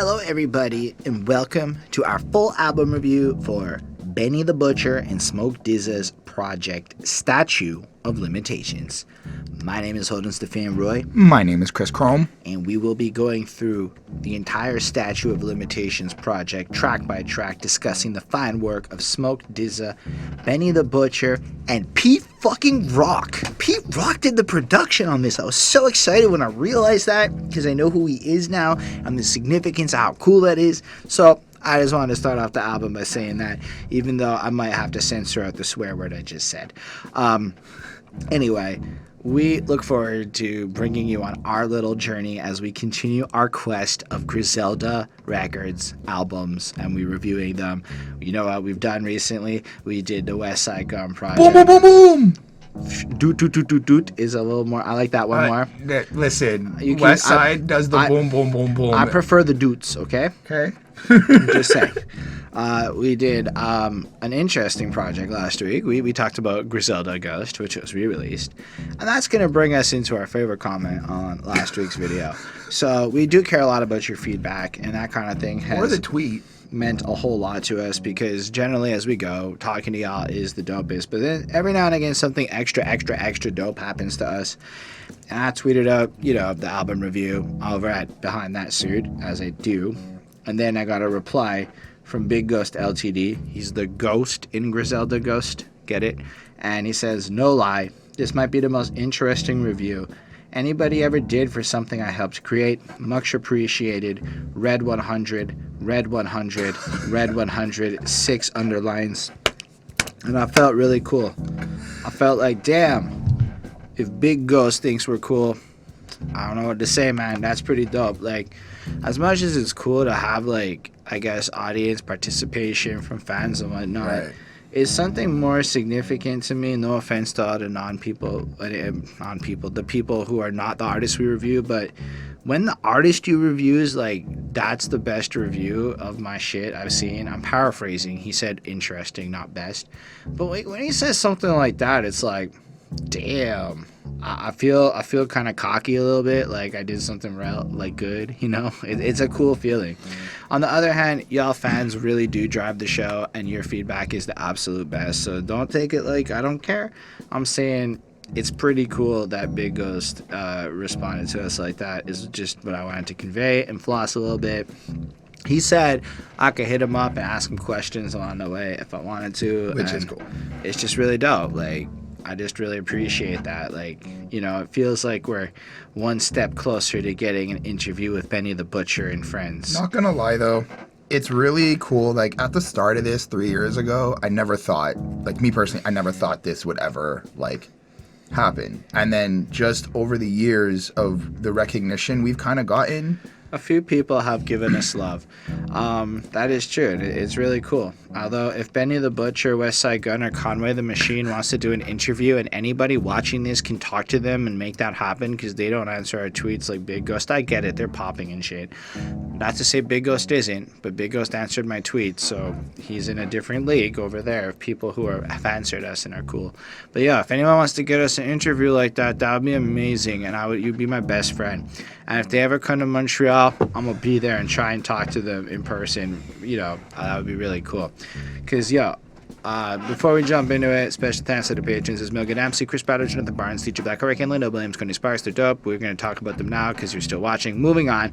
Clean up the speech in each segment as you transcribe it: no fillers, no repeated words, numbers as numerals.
Hello everybody and welcome to our full album review for Benny the Butcher and Smoke DZA's project Statue of Limitations. My name is Holden Stephan Roy. My name is Chris Chrome. And we will be going through the entire Statue of Limitations project, track by track, discussing the fine work of Smoke DZA, Benny the Butcher, and Pete fucking Rock. Pete Rock did the production on this. I was so excited when I realized that, because I know who he is now and the significance of how cool that is. So I just wanted to start off the album by saying that, even though I might have to censor out the swear word I just said. Anyway, we look forward to bringing you on our little journey as we continue our quest of Griselda Records albums, and we reviewing them. You know what we've done recently? We did the Westside Gunn project. Boom, boom, boom, boom! Doot, doot, doot, doot, doot is a little more. I like that one more. Listen, Westside does the boom, boom, boom, boom. I prefer the doots, okay? Okay. Just saying. We did an interesting project last week. We talked about Griselda Ghost, which was re-released. And that's going to bring us into our favorite comment on last week's video. So we do care a lot about your feedback, and that kind of thing has... Or the tweet. Meant a whole lot to us, because generally as we go, talking to y'all is the dopest. But then every now and again, something extra dope happens to us. And I tweeted out, the album review over at Behind That Suit, as I do. And then I got a reply from Big Ghost LTD. He's the ghost in Griselda Ghost. Get it? And he says, "No lie, this might be the most interesting review anybody ever did for something I helped create. Much appreciated. Red 100, red 100, red 100, 6 underlines." And I felt really cool. I felt like, damn, if Big Ghost thinks we're cool, I don't know what to say, man. That's pretty dope. Like, as much as it's cool to have, like, I guess, audience participation from fans and whatnot, right, is something more significant to me. No offense to all the the people who are not the artists we review, but when the artist you review is like, that's the best review of my shit I've seen. I'm paraphrasing. He said interesting, not best. But like, when he says something like that, it's like, damn. I feel kind of cocky a little bit, like I did something good, It's a cool feeling. On the other hand, y'all fans really do drive the show, and your feedback is the absolute best. So don't take it like I don't care. I'm saying it's pretty cool that Big Ghost responded to us like that. Is just what I wanted to convey and floss a little bit. He said I could hit him up and ask him questions along the way if I wanted to, which is cool. It's just really dope. Like, I just really appreciate that. Like, it feels like we're one step closer to getting an interview with Benny the Butcher and friends. Not gonna lie, though, it's really cool. Like, at the start of this 3 years ago, I never thought, like, me personally, I never thought this would ever, like, happen. And then just over the years of the recognition we've kind of gotten, a few people have given us love. That is true. It's really cool. Although, if Benny the Butcher, Westside Gunn, or Conway the Machine wants to do an interview, and anybody watching this can talk to them and make that happen, because they don't answer our tweets like Big Ghost, I get it. They're popping and shit. Not to say Big Ghost isn't, but Big Ghost answered my tweets, so he's in a different league over there of people who have answered us and are cool. But yeah, if anyone wants to get us an interview like that, that would be amazing, and you'd be my best friend. And if they ever come to Montreal, I'm going to be there and try and talk to them in person. That would be really cool. Because, before we jump into it, special thanks to the patrons. There's Milgan Dempsey, Chris Batter, Jonathan Barnes, Teacher Black, Hurricane, Linda Williams, Connie Sparks. They're dope. We're going to talk about them now because you're still watching. Moving on.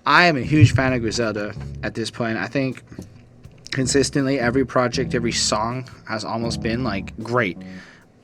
I am a huge fan of Griselda at this point. I think consistently every project, every song has almost been, like, great.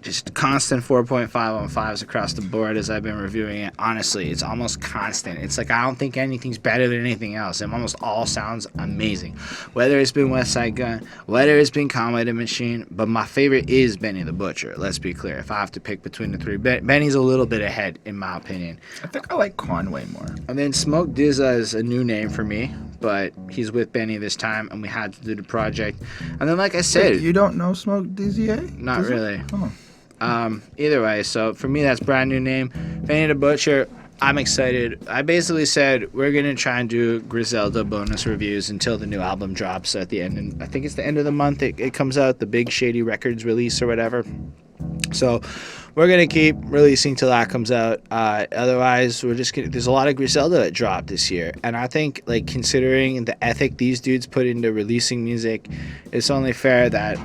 Just constant 4.5 on 5s across the board as I've been reviewing it. Honestly, it's almost constant. It's like I don't think anything's better than anything else. It almost all sounds amazing. Whether it's been Westside Gunn, whether it's been Conway the Machine, but my favorite is Benny the Butcher. Let's be clear. If I have to pick between the three, Benny's a little bit ahead, in my opinion. I think I like Conway more. And then Smoke DZA is a new name for me, but he's with Benny this time, and we had to do the project. And then, like I said... Wait, you don't know Smoke DZA? Not really. Oh. Either way, so for me, that's brand new name. Benny the Butcher, I'm excited. I basically said we're going to try and do Griselda bonus reviews until the new album drops at the end. And I think it's the end of the month. It comes out, the Big Shady Records release or whatever. So we're gonna keep releasing till that comes out. Otherwise, we're just gonna. There's a lot of Griselda that dropped this year, and I think like considering the ethic these dudes put into releasing music, it's only fair that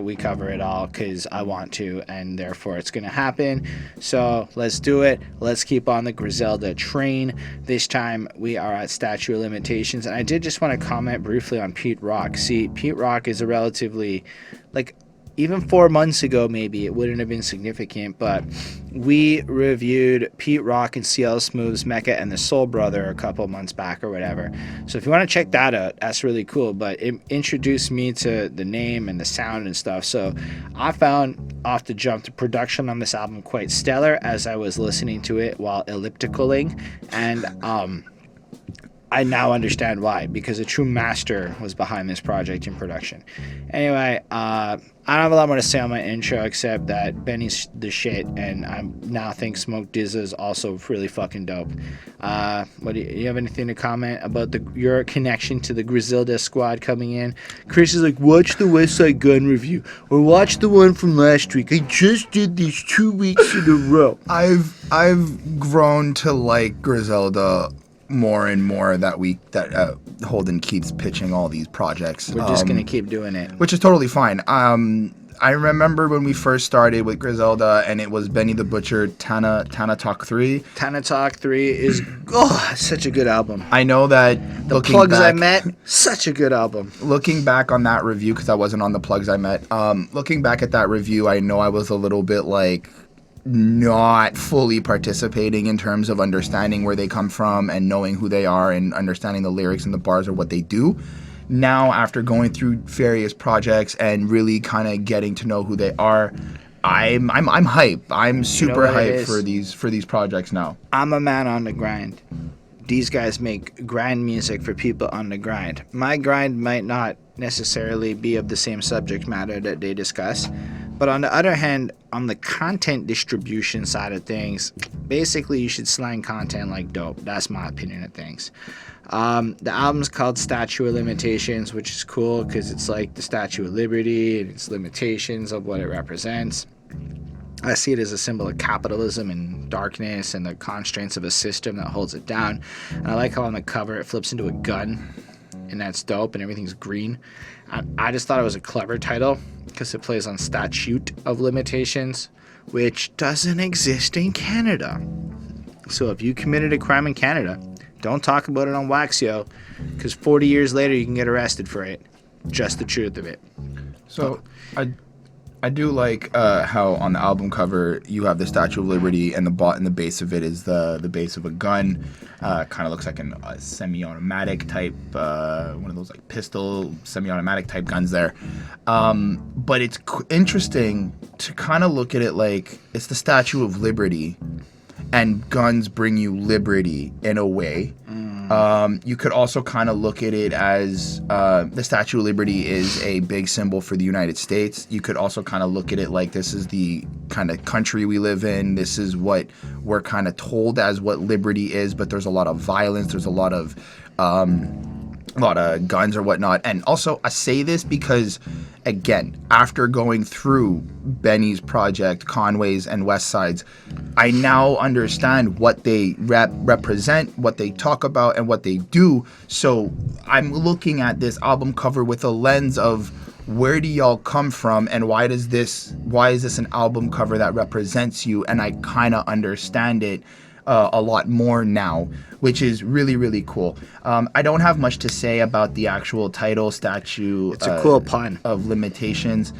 we cover it all because I want to, and therefore it's gonna happen. So let's do it. Let's keep on the Griselda train. This time we are at Statute of Limitations, and I did just want to comment briefly on Pete Rock. See, Pete Rock is a relatively like. Even 4 months ago, maybe it wouldn't have been significant, but we reviewed Pete Rock and CL Smooth's Mecca and the Soul Brother a couple months back or whatever. So if you want to check that out, that's really cool. But it introduced me to the name and the sound and stuff. So I found off the jump the production on this album quite stellar as I was listening to it while ellipticaling. And I now understand why, because a true master was behind this project in production. Anyway, I don't have a lot more to say on my intro except that Benny's the shit, and I now think Smoke DZA is also really fucking dope. What do you have anything to comment about your connection to the Griselda squad coming in? Chris is like, watch the Westside Gunn review, or watch the one from last week. I just did this 2 weeks in a row. I've grown to like Griselda more and more that Holden keeps pitching all these projects. We're just gonna keep doing it, which is totally fine. I remember when we first started with Griselda, and it was Benny the Butcher, Tana Talk 3. Tana Talk 3 is such a good album. I know that the Plugs I Met, such a good album. Looking back on that review, because I wasn't on the Plugs I Met. Looking back at that review, I know I was a little bit like not fully participating in terms of understanding where they come from and knowing who they are and understanding the lyrics and the bars or what they do. Now, after going through various projects and really kind of getting to know who they are, I'm hype. I'm super hype for these projects now. I'm a man on the grind. These guys make grind music for people on the grind. My grind might not necessarily be of the same subject matter that they discuss, but on the other hand, on the content distribution side of things, basically you should slang content like dope. That's my opinion of things. The album's called Statute of Limitations, which is cool because it's like the Statue of Liberty and its limitations of what it represents. I see it as a symbol of capitalism and darkness and the constraints of a system that holds it down. And I like how on the cover it flips into a gun, and that's dope, and everything's green. I just thought it was a clever title because it plays on Statute of Limitations, which doesn't exist in Canada. So if you committed a crime in Canada, don't talk about it on Waxio, because 40 years later you can get arrested for it. Just the truth of it. So I do like how on the album cover you have the Statue of Liberty, and the base of it is the base of a gun. Kind of looks like a semi-automatic type, one of those like pistol semi-automatic type guns there. But it's interesting to kind of look at it like it's the Statue of Liberty, and guns bring you liberty in a way. You could also kind of look at it as the Statue of Liberty is a big symbol for the United States. You could also kind of look at it like this is the kind of country we live in. This is what we're kind of told as what liberty is, but there's a lot of violence. There's a lot of guns or whatnot. And also, I say this because, again, after going through Benny's project, Conway's, and Westside's, I now understand what they represent, what they talk about, and what they do. So I'm looking at this album cover with a lens of where do y'all come from, and why is this an album cover that represents you? And I kind of understand it a lot more now, which is really, really cool. I don't have much to say about the actual title, Statue. It's a cool pun. Of Limitations.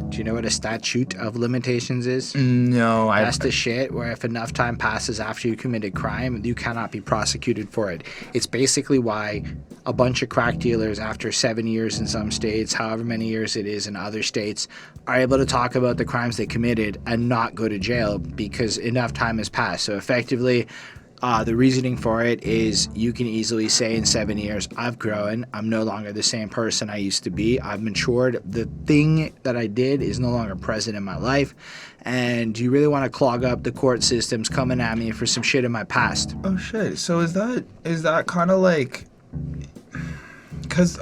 Do you know what a statute of limitations is? No. That's the shit where if enough time passes after you commit a crime, you cannot be prosecuted for it. It's basically why a bunch of crack dealers after 7 years in some states, however many years it is in other states, are able to talk about the crimes they committed and not go to jail because enough time has passed. So effectively, the reasoning for it is you can easily say in 7 years, I've grown. I'm no longer the same person I used to be. I've matured. The thing that I did is no longer present in my life. And do you really want to clog up the court systems coming at me for some shit in my past? Oh, shit. So is that kind of like... Because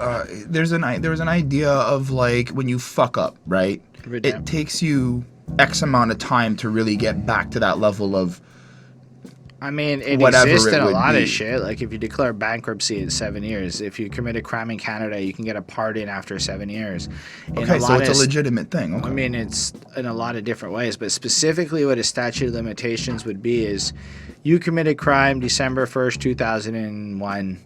there was an idea of like when you fuck up, right? It takes you X amount of time to really get back to that level of I mean, it whatever exists it in a would lot be. of shit. Like, if you declare bankruptcy in 7 years, if you commit a crime in Canada, you can get a pardon after 7 years. Okay, so it's a legitimate thing. Okay. I mean, it's in a lot of different ways, but specifically what a statute of limitations would be is you committed crime December 1st, 2001.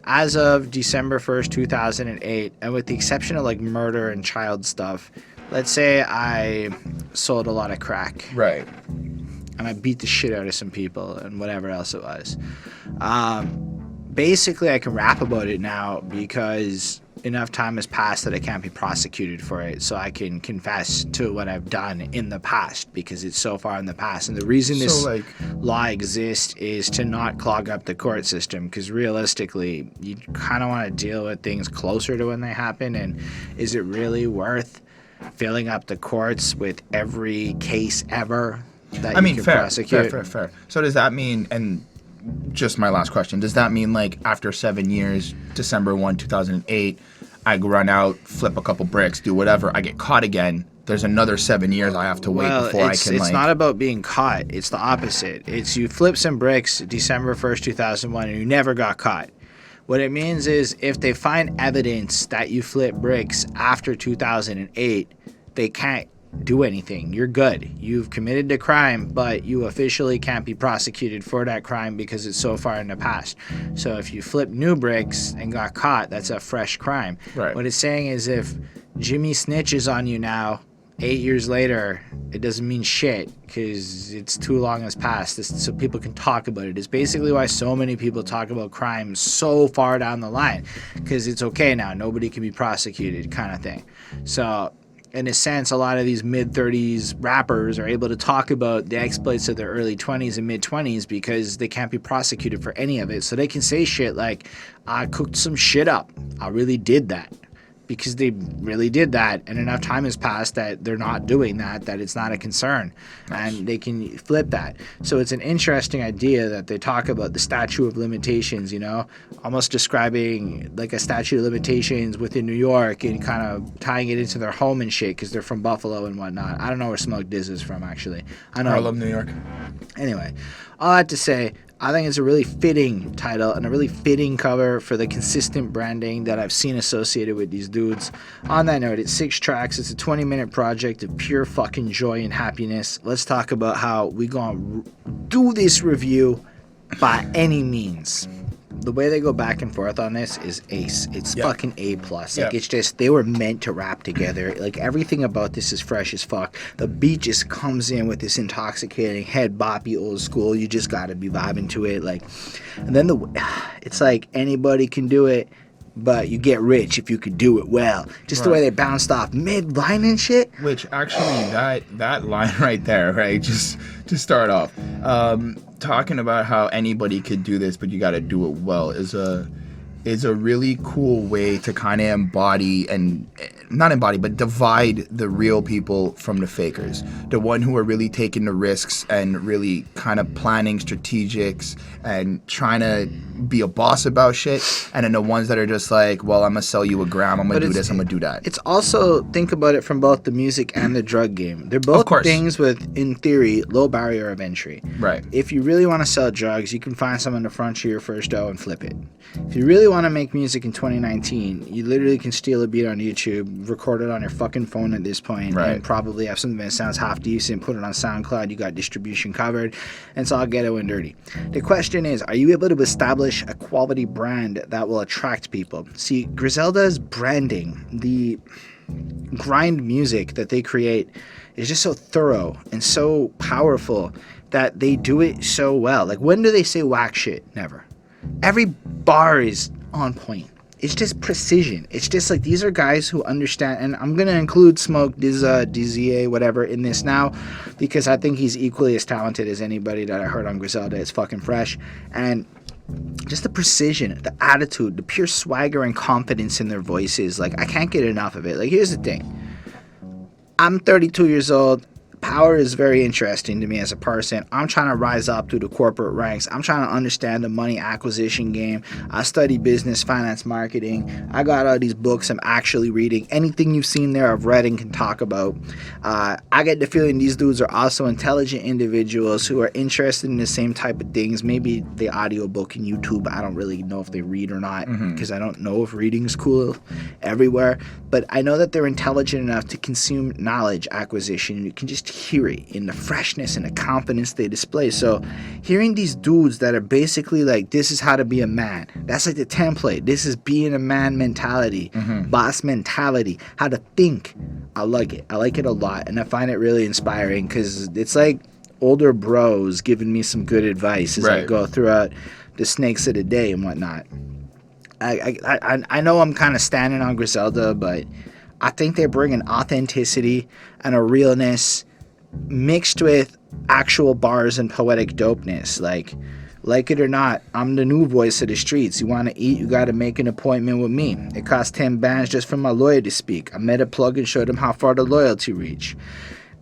As of December 1st, 2008, and with the exception of like murder and child stuff, let's say I sold a lot of crack. Right. And I beat the shit out of some people and whatever else it was. Basically, I can rap about it now because enough time has passed that I can't be prosecuted for it, so I can confess to what I've done in the past because it's so far in the past. And the reason this law exists is to not clog up the court system, because realistically, you kind of want to deal with things closer to when they happen. And is it really worth filling up the courts with every case ever that you can prosecute? Fair. So does that mean, and just my last question, does that mean like after 7 years, December 1, 2008, I run out, flip a couple bricks, do whatever, I get caught again, there's another 7 years I have to wait before I can it's not about being caught. It's the opposite. It's you flip some bricks December 1st, 2001, and you never got caught. What it means is if they find evidence that you flip bricks after 2008, they can't do anything. You're good. You've committed a crime, but you officially can't be prosecuted for that crime because it's so far in the past. So if you flip new bricks and got caught, that's a fresh crime. Right. What it's saying is if Jimmy snitches on you now, 8 years later, it doesn't mean shit because it's too long has passed, so people can talk about it. It's basically why so many people talk about crime so far down the line, because it's okay now. Nobody can be prosecuted kind of thing. So in a sense, a lot of these mid-30s rappers are able to talk about the exploits of their early 20s and mid-20s because they can't be prosecuted for any of it. So they can say shit like, I cooked some shit up. I really did that. Because they really did that, and enough time has passed that they're not doing that it's not a concern. Nice. And they can flip that. So it's an interesting idea that they talk about the statute of limitations, you know, almost describing like a statute of limitations within New York and kind of tying it into their home and shit because they're from Buffalo and whatnot. I don't know where Smoke Diz is from, actually. I love New York. Anyway, all that to say, I think it's a really fitting title and a really fitting cover for the consistent branding that I've seen associated with these dudes. On that note, it's 6 tracks. It's a 20-minute project of pure fucking joy and happiness. Let's talk about how we gonna do this review by any means. The way they go back and forth on this is ace. It's fucking A+. Like, it's just, they were meant to rap together. Like, everything about this is fresh as fuck. The beat just comes in with this intoxicating, head boppy old school. You just gotta be vibing to it. Like, and then it's like anybody can do it, but you get rich if you could do it well. Just the way they bounced off mid-line and shit. Which, actually, that line right there, right, just to start off, talking about how anybody could do this, but you got to do it well, is a really cool way to kind of embody and not embody, but divide the real people from the fakers. The one who are really taking the risks and really kind of planning strategics and trying to be a boss about shit. And then the ones that are just like, well, I'm going to sell you a gram. I'm going to do this. I'm going to do that. It's also, think about it from both the music and the drug game. They're both things with, in theory, low barrier of entry. Right. If you really want to sell drugs, you can find someone to front you your first dough and flip it. If you really want to make music in 2019, you literally can steal a beat on YouTube, record it on your fucking phone at this point, and probably have something that sounds half decent, put it on SoundCloud, you got distribution covered, and it's all ghetto and dirty. The question is, are you able to establish a quality brand that will attract people? See, Griselda's branding, the grind music that they create, is just so thorough and so powerful that they do it so well. Like, when do they say whack shit? Never. Every bar is on point. It's just precision. It's just like, these are guys who understand, and I'm going to include Smoke, DZA, whatever, in this now, because I think he's equally as talented as anybody that I heard on Griselda. It's fucking fresh. And just the precision, the attitude, the pure swagger and confidence in their voices. Like, I can't get enough of it. Like, here's the thing. I'm 32 years old. power is very interesting to me as a person. I'm trying to rise up through the corporate ranks. I'm trying to understand the money acquisition game. I study business, finance, marketing. I got all these books I'm actually reading. Anything you've seen there, I've read and can talk about. I get the feeling these dudes are also intelligent individuals who are interested in the same type of things. Maybe the audiobook and YouTube, I don't really know if they read or not, because I don't know if reading is cool everywhere. But I know that they're intelligent enough to consume knowledge acquisition. You can just hear it in the freshness and the confidence they display. So hearing these dudes that are basically like, this is how to be a man. That's like the template. This is being a man mentality, boss mentality, how to think. I like it. I like it a lot. And I find it really inspiring because it's like older bros giving me some good advice as I go throughout the snakes of the day and whatnot. I know I'm kind of standing on Griselda, but I think they bring an authenticity and a realness mixed with actual bars and poetic dopeness. Like it or not, I'm the new voice of the streets. You want to eat, you got to make an appointment with me. It costs 10 bands just for my lawyer to speak. I met a plug and showed him how far the loyalty reach.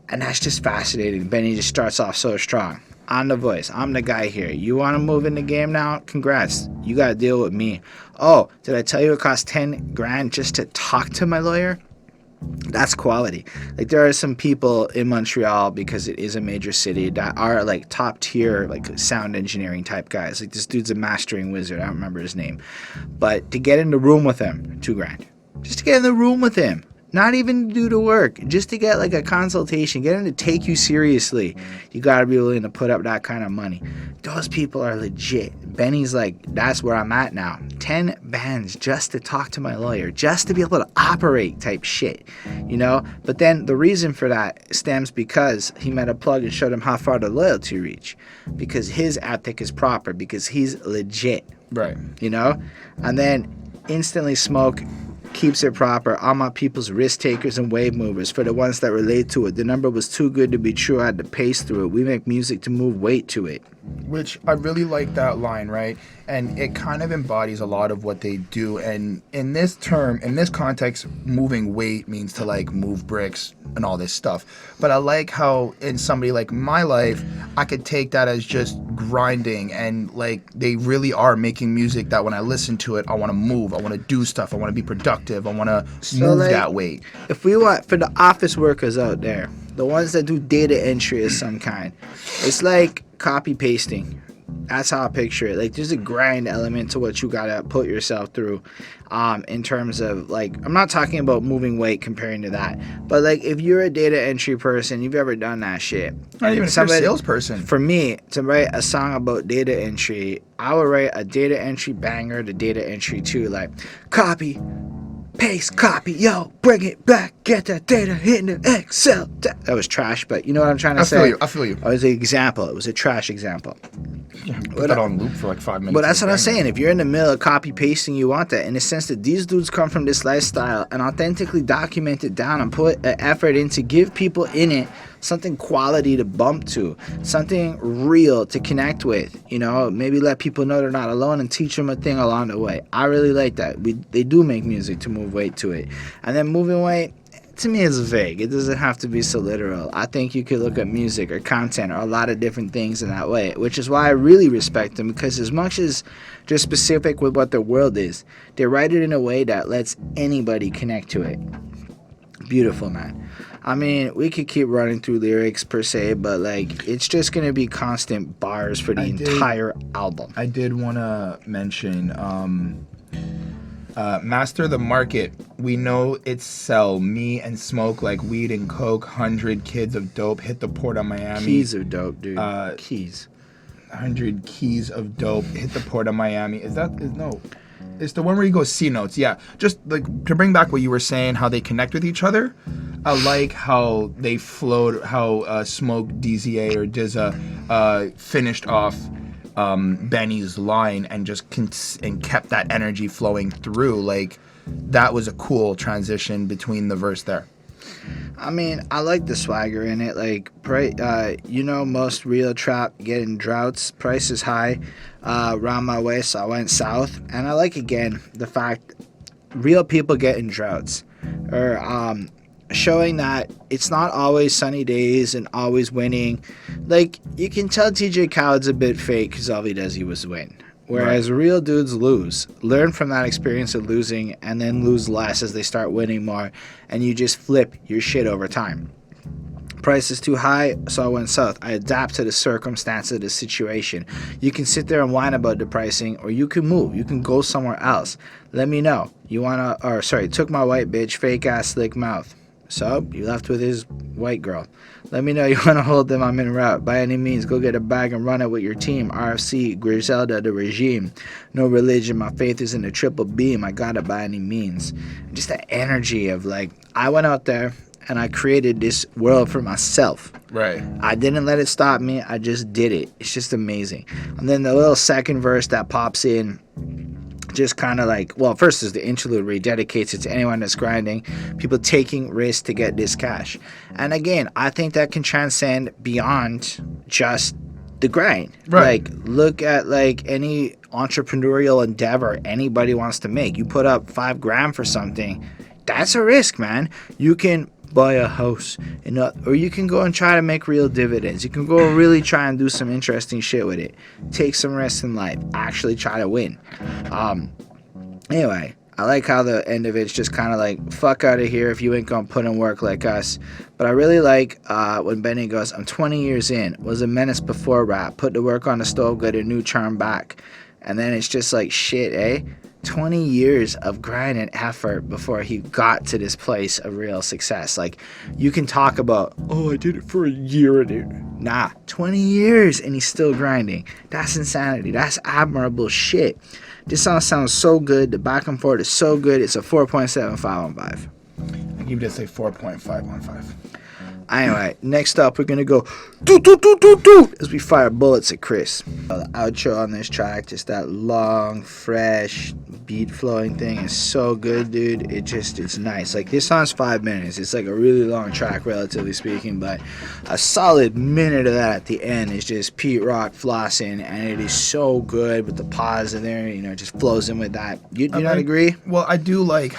And that's just fascinating. Benny just starts off so strong. I'm the voice. I'm the guy here. You want to move in the game now? Congrats. You got to deal with me. Oh, did I tell you it costs 10 grand just to talk to my lawyer? That's quality. Like, there are some people in Montreal, because it is a major city, that are like top tier, like sound engineering type guys. Like, this dude's a mastering wizard. I don't remember his name. But to get in the room with him, 2 grand. Just to get in the room with him. Not even to do the work, just to get like a consultation, get him to take you seriously. You gotta be willing to put up that kind of money. Those people are legit. Benny's like, that's where I'm at now. 10 bands just to talk to my lawyer, just to be able to operate type shit, you know? But then the reason for that stems because he met a plug and showed him how far the loyalty reach. Because his ethic is proper, because he's legit. Right. You know? And then instantly Smoke keeps it proper. All my people's risk takers and wave movers. For the ones that relate to it, the number was too good to be true. I had to pace through it. We make music to move weight to it. Which I really like that line, right? And it kind of embodies a lot of what they do. And in this term, in this context, moving weight means to like move bricks and all this stuff. But I like how in somebody like my life, I could take that as just grinding, and like they really are making music that when I listen to it, I want to move, I want to do stuff, I want to be productive, I want to move like, that weight. If we want, for the office workers out there, the ones that do data entry of some kind, it's like copy pasting. That's how I picture it. Like, there's a grind element to what you gotta put yourself through, in terms of, like, I'm not talking about moving weight comparing to that, but like if you're a data entry person, you've ever done that shit. Not even a salesperson. For me to write a song about data entry, I would write a data entry banger to data entry too, like copy, paste, copy, yo, bring it back, get that data in the Excel. That was trash, but you know what I'm trying to say? I feel you. It was an example. It was a trash example. Put that on loop for like 5 minutes. But that's what I'm saying. If you're in the middle of copy pasting, you want that in the sense that these dudes come from this lifestyle and authentically document it down and put an effort in to give people in it something quality to bump to, something real to connect with, you know, maybe let people know they're not alone and teach them a thing along the way. I really like that. They do make music to move weight to it. And then moving weight, to me, is vague. It doesn't have to be so literal. I think you could look at music or content or a lot of different things in that way, which is why I really respect them, because as much as they're specific with what their world is, they write it in a way that lets anybody connect to it. Beautiful, man. I mean, we could keep running through lyrics per se, but like it's just gonna be constant bars for the entire album. I did want to mention Master the Market. We know it's sell. Me and Smoke like weed and coke. 100 kids of dope hit the port of Miami. Keys of dope, dude. Keys. 100 keys of dope hit the port of Miami. No. It's the one where you go C notes. Yeah. Just like to bring back what you were saying, how they connect with each other. I like how they flowed, how Smoke, DZA, or DZA finished off Benny's line and just kept that energy flowing through. Like, that was a cool transition between the verse there. I mean, I like the swagger in it. Like, you know, most real trap getting droughts. Price is high around my way, so I went south. And I like, again, the fact real people getting droughts. Or showing that it's not always sunny days and always winning. Like, you can tell TJ Khaled's a bit fake because all he does was win. Whereas real dudes lose. Learn from that experience of losing and then lose less as they start winning more, and you just flip your shit over time. Price is too high, so I went south. I adapt to the circumstance of the situation. You can sit there and whine about the pricing, or you can move. You can go somewhere else. Let me know. Took my white bitch, fake ass, slick mouth. So, you left with his white girl. Let me know you want to hold them, I'm en route. By any means, go get a bag and run it with your team. RFC, Griselda, the regime. No religion, my faith is in the triple beam. I got it by any means. Just the energy of, like, I went out there and I created this world for myself. Right. I didn't let it stop me. I just did it. It's just amazing. And then the little second verse that pops in, just kind of like, well, first is the interlude where he dedicates it to anyone that's grinding, people taking risks to get this cash. And again, I think that can transcend beyond just the grind. Right. Like, look at like any entrepreneurial endeavor anybody wants to make. You put up $5,000 for something, that's a risk, man. You can buy a house, or you can go and try to make real dividends. You can go and really try and do some interesting shit with it. Take some risks in life. Actually try to win. Anyway, I like how the end of it's just kind of like, fuck out of here if you ain't gonna put in work like us. But I really like when Benny goes, I'm 20 years in, was a menace before rap, put the work on the stove, got a new charm back. And then it's just like, shit, eh? 20 years of grind and effort before he got to this place of real success. Like, you can talk about, oh, I did it for a year, dude. Nah, 20 years and he's still grinding. That's insanity. That's admirable shit. This song sounds so good. The back and forth is so good. It's a 4.75 on 5. I give this a 4.5 on 5. Anyway, next up, we're going to go do as we fire bullets at Chris. The outro on this track, just that long, fresh, beat-flowing thing is so good, dude. It's nice. Like, this song's 5 minutes. It's like a really long track, relatively speaking, but a solid minute of that at the end is just Pete Rock flossing, and it is so good with the pause in there, it just flows in with that. You not agree? Well, I do like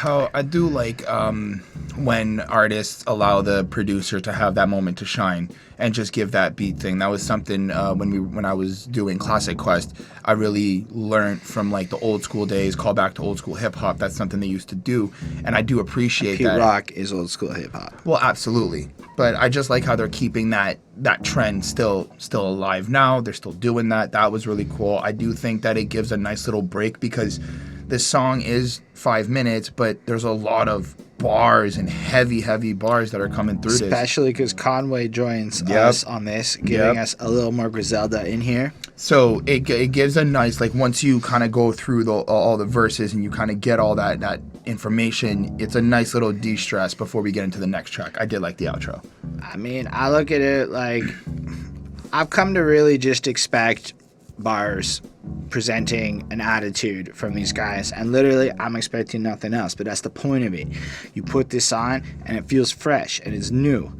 when artists allow the producer to have that moment to shine and just give that beat thing. That was something when I was doing Classic Quest, I really learned from like the old school days, call back to old school hip hop. That's something they used to do, and I do appreciate that. Pete Rock is old school hip hop. Well, absolutely. But I just like how they're keeping that trend still alive now. They're still doing that. That was really cool. I do think that it gives a nice little break because this song is 5 minutes, but there's a lot of bars and heavy bars that are coming through especially because Conway joins us on this, giving us a little more Griselda in here. So it gives a nice, like, once you kind of go through all the verses and you kind of get all that information, it's a nice little de-stress before we get into the next track. I did like the outro. I mean, I look at it like I've come to really just expect bars presenting an attitude from these guys, and literally I'm expecting nothing else, but that's the point of it. You put this on and it feels fresh and it's new.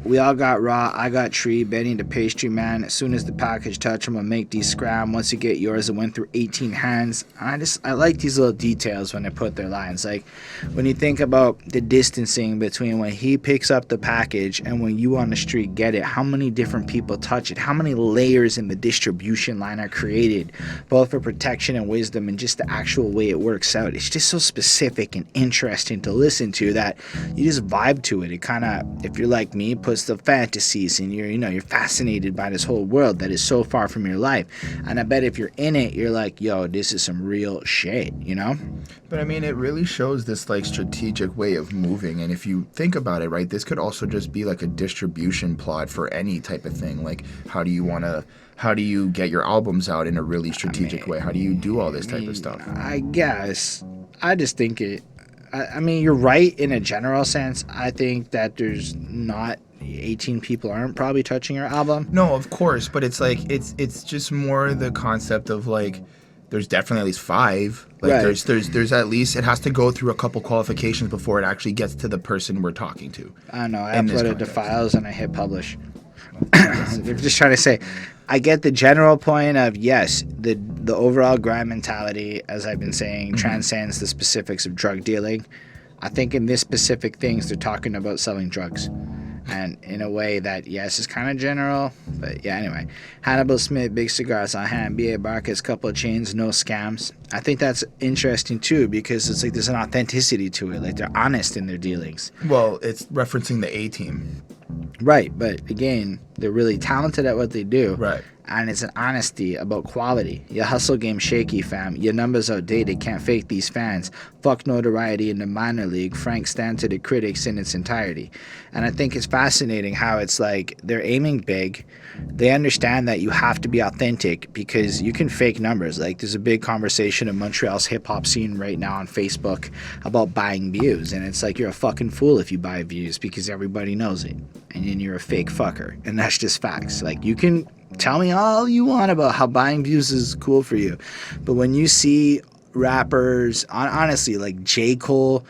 We all got raw. I got tree, Benny the pastry man. As soon as the package touch, I'm gonna make these scram. Once you get yours, it went through 18 hands. I like these little details when they put their lines. Like when you think about the distancing between when he picks up the package and when you on the street get it, how many different people touch it, how many layers in the distribution line are created, both for protection and wisdom, and just the actual way it works out. It's just so specific and interesting to listen to that you just vibe to it. It kind of, if you're like me, puts the fantasies in you're fascinated by this whole world that is so far from your life, and I bet if you're in it, you're like, yo, this is some real shit. But I mean, it really shows this like strategic way of moving, and if you think about it, right, this could also just be like a distribution plot for any type of thing. Like, how do you get your albums out in a really strategic way? How do you do all this type of stuff? I guess I just think it, I mean, you're right in a general sense. I think that there's not 18 people aren't probably touching your album. No, of course, but it's like it's just more the concept of like there's definitely at least 5. Like right. there's at least, it has to go through a couple qualifications before it actually gets to the person we're talking to. I don't know. I uploaded the files and I hit publish. They're just trying to say, I get the general point of, yes, the overall grind mentality, as I've been saying, transcends the specifics of drug dealing. I think in this specific things, they're talking about selling drugs. And in a way that, yes, is kind of general. But yeah, anyway. Hannibal Smith, big cigars on hand. B.A. Barkers, couple of chains, no scams. I think that's interesting too, because it's like there's an authenticity to it. Like they're honest in their dealings. Well, it's referencing the A-team. Right, but again, they're really talented at what they do. Right. And it's an honesty about quality. Your hustle game shaky, fam. Your numbers outdated, can't fake these fans. Fuck notoriety in the minor league. Frank stand to the critics in its entirety. And I think it's fascinating how it's like they're aiming big. They understand that you have to be authentic because you can fake numbers. Like there's a big conversation in Montreal's hip-hop scene right now on Facebook about buying views. And it's like you're a fucking fool if you buy views because everybody knows it. And then you're a fake fucker. And that's just facts. Like you can tell me all you want about how buying views is cool for you. But when you see rappers, honestly, like J. Cole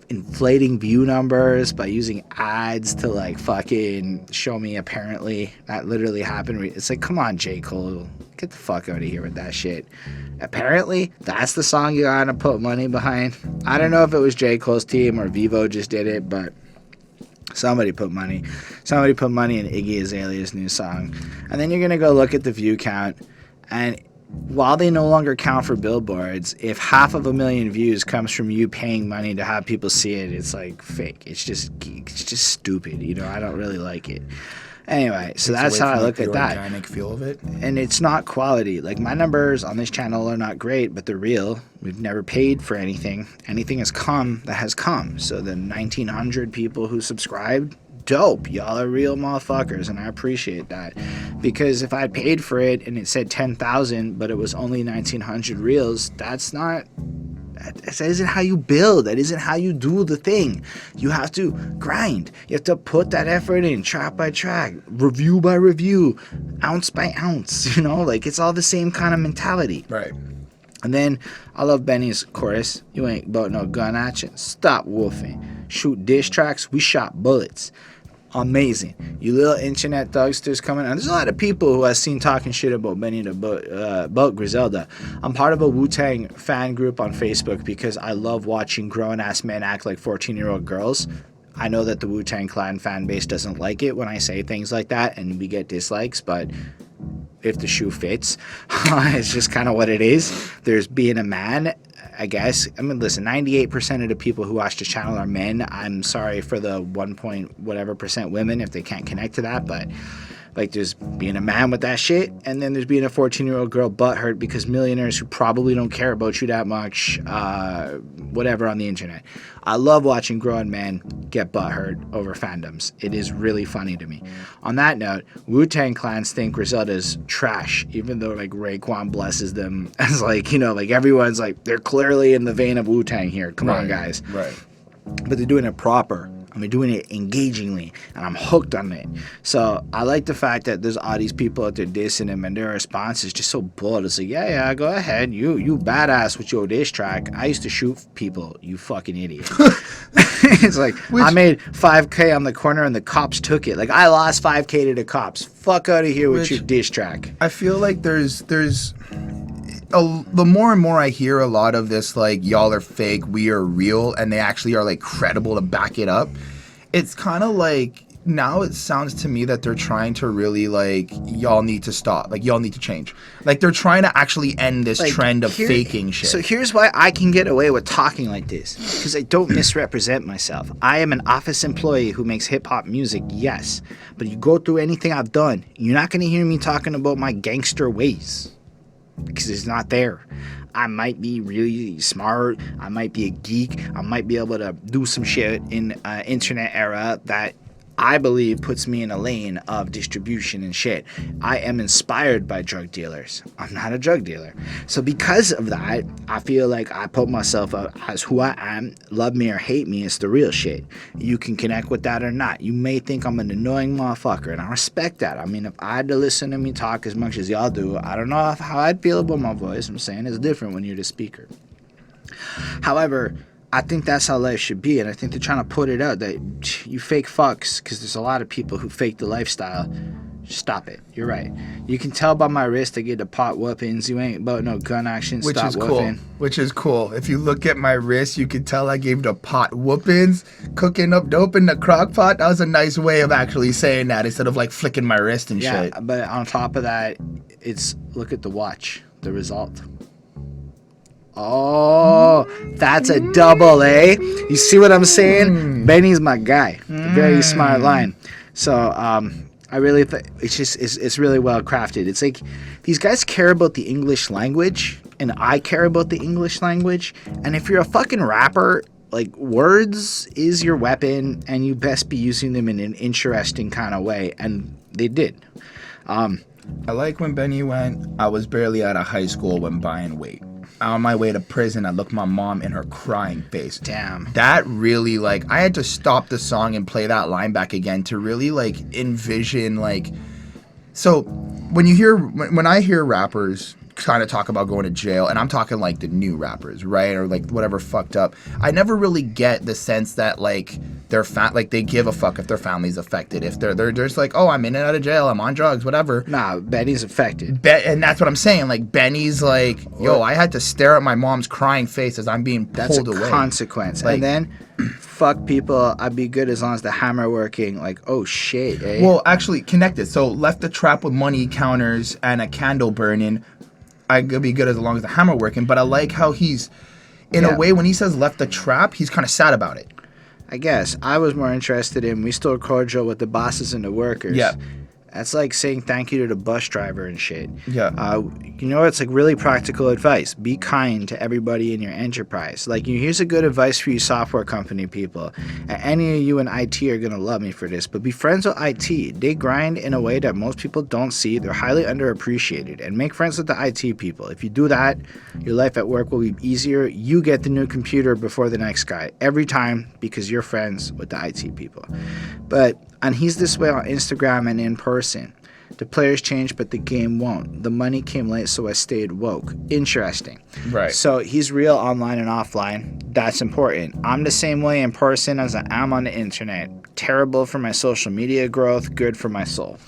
inflating view numbers by using ads to like fucking show me apparently that literally happened. It's like, come on, J. Cole, get the fuck out of here with that shit. Apparently, that's the song you gotta put money behind. I don't know if it was J. Cole's team or Vivo just did it, but somebody put money. Somebody put money in Iggy Azalea's new song. And then you're going to go look at the view count. And while they no longer count for billboards, if 500,000 views comes from you paying money to have people see it, it's like fake. It's just stupid. You know, I don't really like it. Anyway, so that's how I look at that. Organic feel of it. And it's not quality. Like my numbers on this channel are not great, but they're real. We've never paid for anything. Anything has come that has come. So the 1,900 people who subscribed, dope. Y'all are real motherfuckers, and I appreciate that. Because if I paid for it and it said 10,000, but it was only 1,900 reels, that's not... That isn't how you build. That isn't how you do the thing. You have to grind. You have to put that effort in, track by track, review by review, ounce by ounce. You know, like it's all the same kind of mentality. Right. And then I love Benny's chorus. You ain't about no gun action. Stop wolfing. Shoot diss tracks. We shot bullets. Amazing. You little internet thugsters coming on. There's a lot of people who I've seen talking shit about Benny about Griselda. I'm part of a Wu-Tang fan group on Facebook because I love watching grown-ass men act like 14-year-old girls. I know that the Wu-Tang Clan fan base doesn't like it when I say things like that, and we get dislikes, but if the shoe fits, it's just kind of what it is. There's being a man, I guess. I mean, listen, 98% of the people who watch the channel are men. I'm sorry for the 1 point whatever percent women if they can't connect to that, but like there's being a man with that shit, and then there's being a 14-year-old girl butthurt because millionaires who probably don't care about you that much, whatever, on the internet. I love watching grown men get butthurt over fandoms. It is really funny to me. On that note, Wu-Tang clans think Griselda's trash, even though like Raekwon blesses them as like, you know, like everyone's like, they're clearly in the vein of Wu-Tang here. Come on, guys. Right. But they're doing it proper. I mean, doing it engagingly, and I'm hooked on it. So I like the fact that there's all these people out there dissing him, and their response is just so bold. It's like, yeah, go ahead. You badass with your diss track. I used to shoot people, you fucking idiot. It's like, I made $5K on the corner, and the cops took it. Like, I lost $5K to the cops. Fuck out of here with your diss track. I feel like there's the more and more I hear a lot of this, like, y'all are fake, we are real, and they actually are, like, credible to back it up, it's kind of like, now it sounds to me that they're trying to really, like, y'all need to stop. Like, y'all need to change. Like, they're trying to actually end this trend of faking shit. So here's why I can get away with talking like this. Because I don't misrepresent myself. I am an office employee who makes hip-hop music, yes. But you go through anything I've done, you're not going to hear me talking about my gangster ways. Because it's not there. I might be really smart. I might be a geek. I might be able to do some shit in internet era that I believe puts me in a lane of distribution and shit. I am inspired by drug dealers. I'm not a drug dealer. So because of that, I feel like I put myself up as who I am. Love me or hate me, it's the real shit. You can connect with that or not. You may think I'm an annoying motherfucker, and I respect that. I mean, if I had to listen to me talk as much as y'all do, I don't know how I'd feel about my voice. I'm saying it's different when you're the speaker. However, I think that's how life should be, and I think they're trying to put it out that you fake fucks, because there's a lot of people who fake the lifestyle, Stop it. You're right. You can tell by my wrist I get the pot whoopings. You ain't about no gun action. Which Stop is whooping. cool. Which is cool. If you look at my wrist, you can tell I gave the pot whoopings, cooking up dope in the crock pot. That was a nice way of actually saying that instead of like flicking my wrist and shit. But on top of that, it's look at the watch. The result. Oh, that's a double, eh? You see what I'm saying? Benny's my guy. Very smart line. So, I really think it's really well crafted. It's like these guys care about the English language, and I care about the English language. And if you're a fucking rapper, like words is your weapon, and you best be using them in an interesting kind of way. And they did. I like when Benny went, I was barely out of high school when buying weight. On my way to prison, I looked my mom in her crying face. Damn. That really, like, I had to stop the song and play that line back again to really, like, envision, like... So, when I hear rappers kind of talk about going to jail, and I'm talking, like, the new rappers, right? Or, like, whatever fucked up. I never really get the sense that, like... they give a fuck if their family's affected. If they're just like, oh, I'm in and out of jail, I'm on drugs, whatever. Nah, Benny's affected. And that's what I'm saying. Like, Benny's like, yo, I had to stare at my mom's crying face as I'm being pulled away. That's a consequence. Like, and then, fuck people, I'd be good as long as the hammer working. Like, oh shit, eh? Well, actually, connected. So, left the trap with money counters and a candle burning. I could be good as long as the hammer working. But I like how he's, in a way, when he says left the trap, he's kind of sad about it. I guess I was more interested in we still cordial with the bosses and the workers. Yeah. That's like saying thank you to the bus driver and shit. Yeah. You know, it's like really practical advice. Be kind to everybody in your enterprise. Like, here's a good advice for you software company people. And any of you in IT are going to love me for this, but be friends with IT. They grind in a way that most people don't see. They're highly underappreciated. And make friends with the IT people. If you do that, your life at work will be easier. You get the new computer before the next guy every time because you're friends with the IT people. And he's this way on Instagram and in person. The players change, but the game won't. The money came late, so I stayed woke. Interesting. Right. So he's real online and offline. That's important. I'm the same way in person as I am on the internet. Terrible for my social media growth, good for my soul.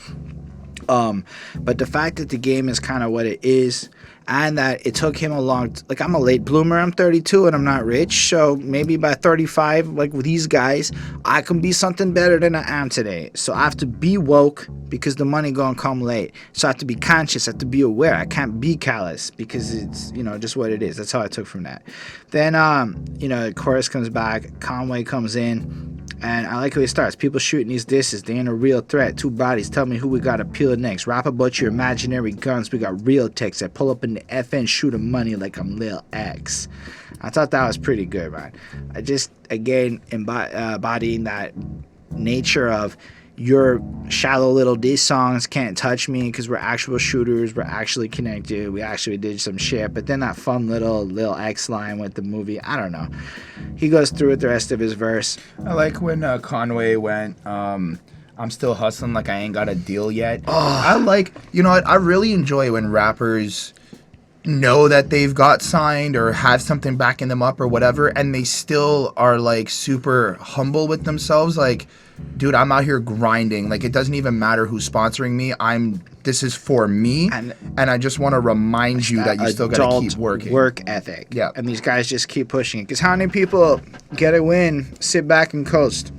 But the fact that the game is kind of what it is, and that it took him like, I'm a late bloomer, I'm 32 and I'm not rich, so maybe by 35, like with these guys, I can be something better than I am today. So I have to be woke because the money gonna come late. So I have to be conscious, I have to be aware. I can't be callous because it's, just what it is. That's how I took from that. Then, the chorus comes back, Conway comes in, and I like how he starts. People shooting these disses. They ain't a real threat. Two bodies. Tell me who we got to peel next. Rap about your imaginary guns. We got real techs that pull up in the FN, shoot 'em money like I'm Lil X. I thought that was pretty good, man. I just, again, embodying that nature of your shallow little diss songs can't touch me because we're actual shooters. We're actually connected. We actually did some shit. But then that fun little Lil X line with the movie, I don't know. He goes through with the rest of his verse. I like when Conway went, I'm still hustling like I ain't got a deal yet. Oh. I like, I really enjoy when rappers know that they've got signed or have something backing them up or whatever, and they still are like super humble with themselves. Like, dude, I'm out here grinding. Like, it doesn't even matter who's sponsoring me. This is for me, and I just want to remind you that you still got to keep working. Work ethic. Yeah. And these guys just keep pushing it. Because how many people get a win, sit back and coast?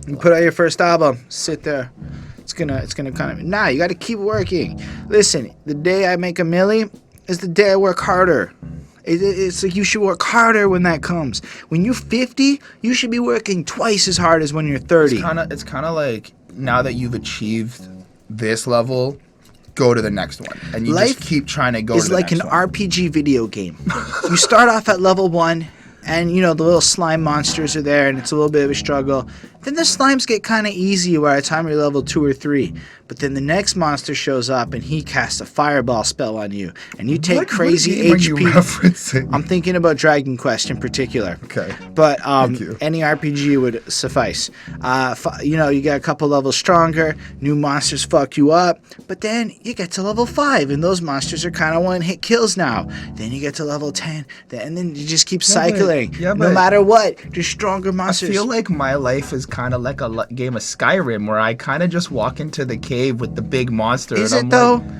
You put out your first album, sit there. It's gonna kind of... Nah, you got to keep working. Listen, the day I make a milli is the day I work harder. It's like you should work harder when that comes. When you're 50, you should be working twice as hard as when you're 30. It's kind of like, now that you've achieved this level, go to the next one. And you just keep trying to go to the next one. It's like an RPG video game. You start off at level 1, and, the little slime monsters are there, and it's a little bit of a struggle. Then the slimes get kind of easy by the time you're level 2 or 3. But then the next monster shows up, and he casts a fireball spell on you. And you take crazy HP. I'm thinking about Dragon Quest in particular. Okay. But Thank you. any RPG would suffice. You get a couple levels stronger. New monsters fuck you up. But then you get to level 5, and those monsters are kind of one-hit kills now. Then you get to level 10. And then you just keep cycling. No matter what, just stronger monsters. I feel like my life is kind of like a game of Skyrim where I kind of just walk into the cave with the big monster. Is and it I'm though? Like,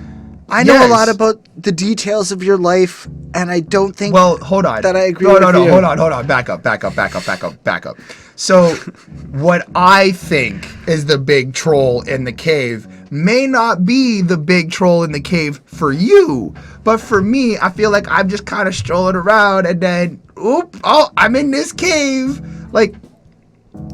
I know a yes. lot about the details of your life, and I don't think Well, hold on. that I agree no, with no, you. hold on. Back up. So, what I think is the big troll in the cave may not be the big troll in the cave for you, but for me, I feel like I'm just kind of strolling around, and then, I'm in this cave. Like,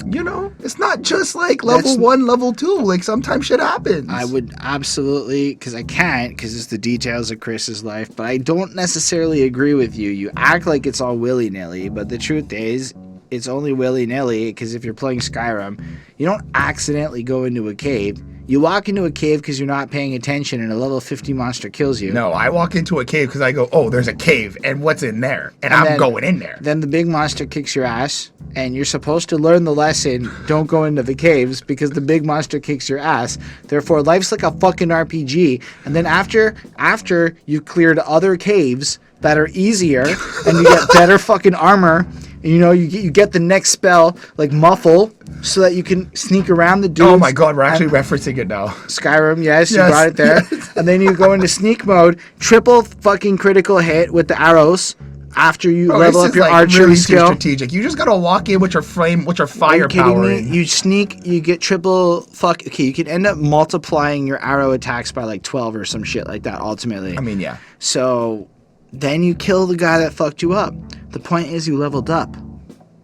you know, it's not just like level 1, level 2. Like, sometimes shit happens. I would absolutely, because I can't, because it's the details of Chris's life, but I don't necessarily agree with you. You act like it's all willy-nilly, but the truth is, it's only willy-nilly, because if you're playing Skyrim, you don't accidentally go into a cave. You walk into a cave because you're not paying attention and a level 50 monster kills you. No, I walk into a cave because I go, oh, there's a cave, and what's in there? And I'm going in there. Then the big monster kicks your ass, and you're supposed to learn the lesson, don't go into the caves, because the big monster kicks your ass. Therefore, life's like a fucking RPG. And then after you've cleared other caves that are easier, and you get better fucking armor, and you get the next spell, like Muffle, so that you can sneak around the dudes. Oh my god, we're actually referencing it now. Skyrim, yes, you brought it there. Yes. And then you go into sneak mode, triple fucking critical hit with the arrows after you level up your archery really skill. Strategic. You just gotta walk in with your firepower. Me? You sneak, you get triple okay, you can end up multiplying your arrow attacks by like 12 or some shit like that ultimately. I mean, yeah. So then you kill the guy that fucked you up. The point is you leveled up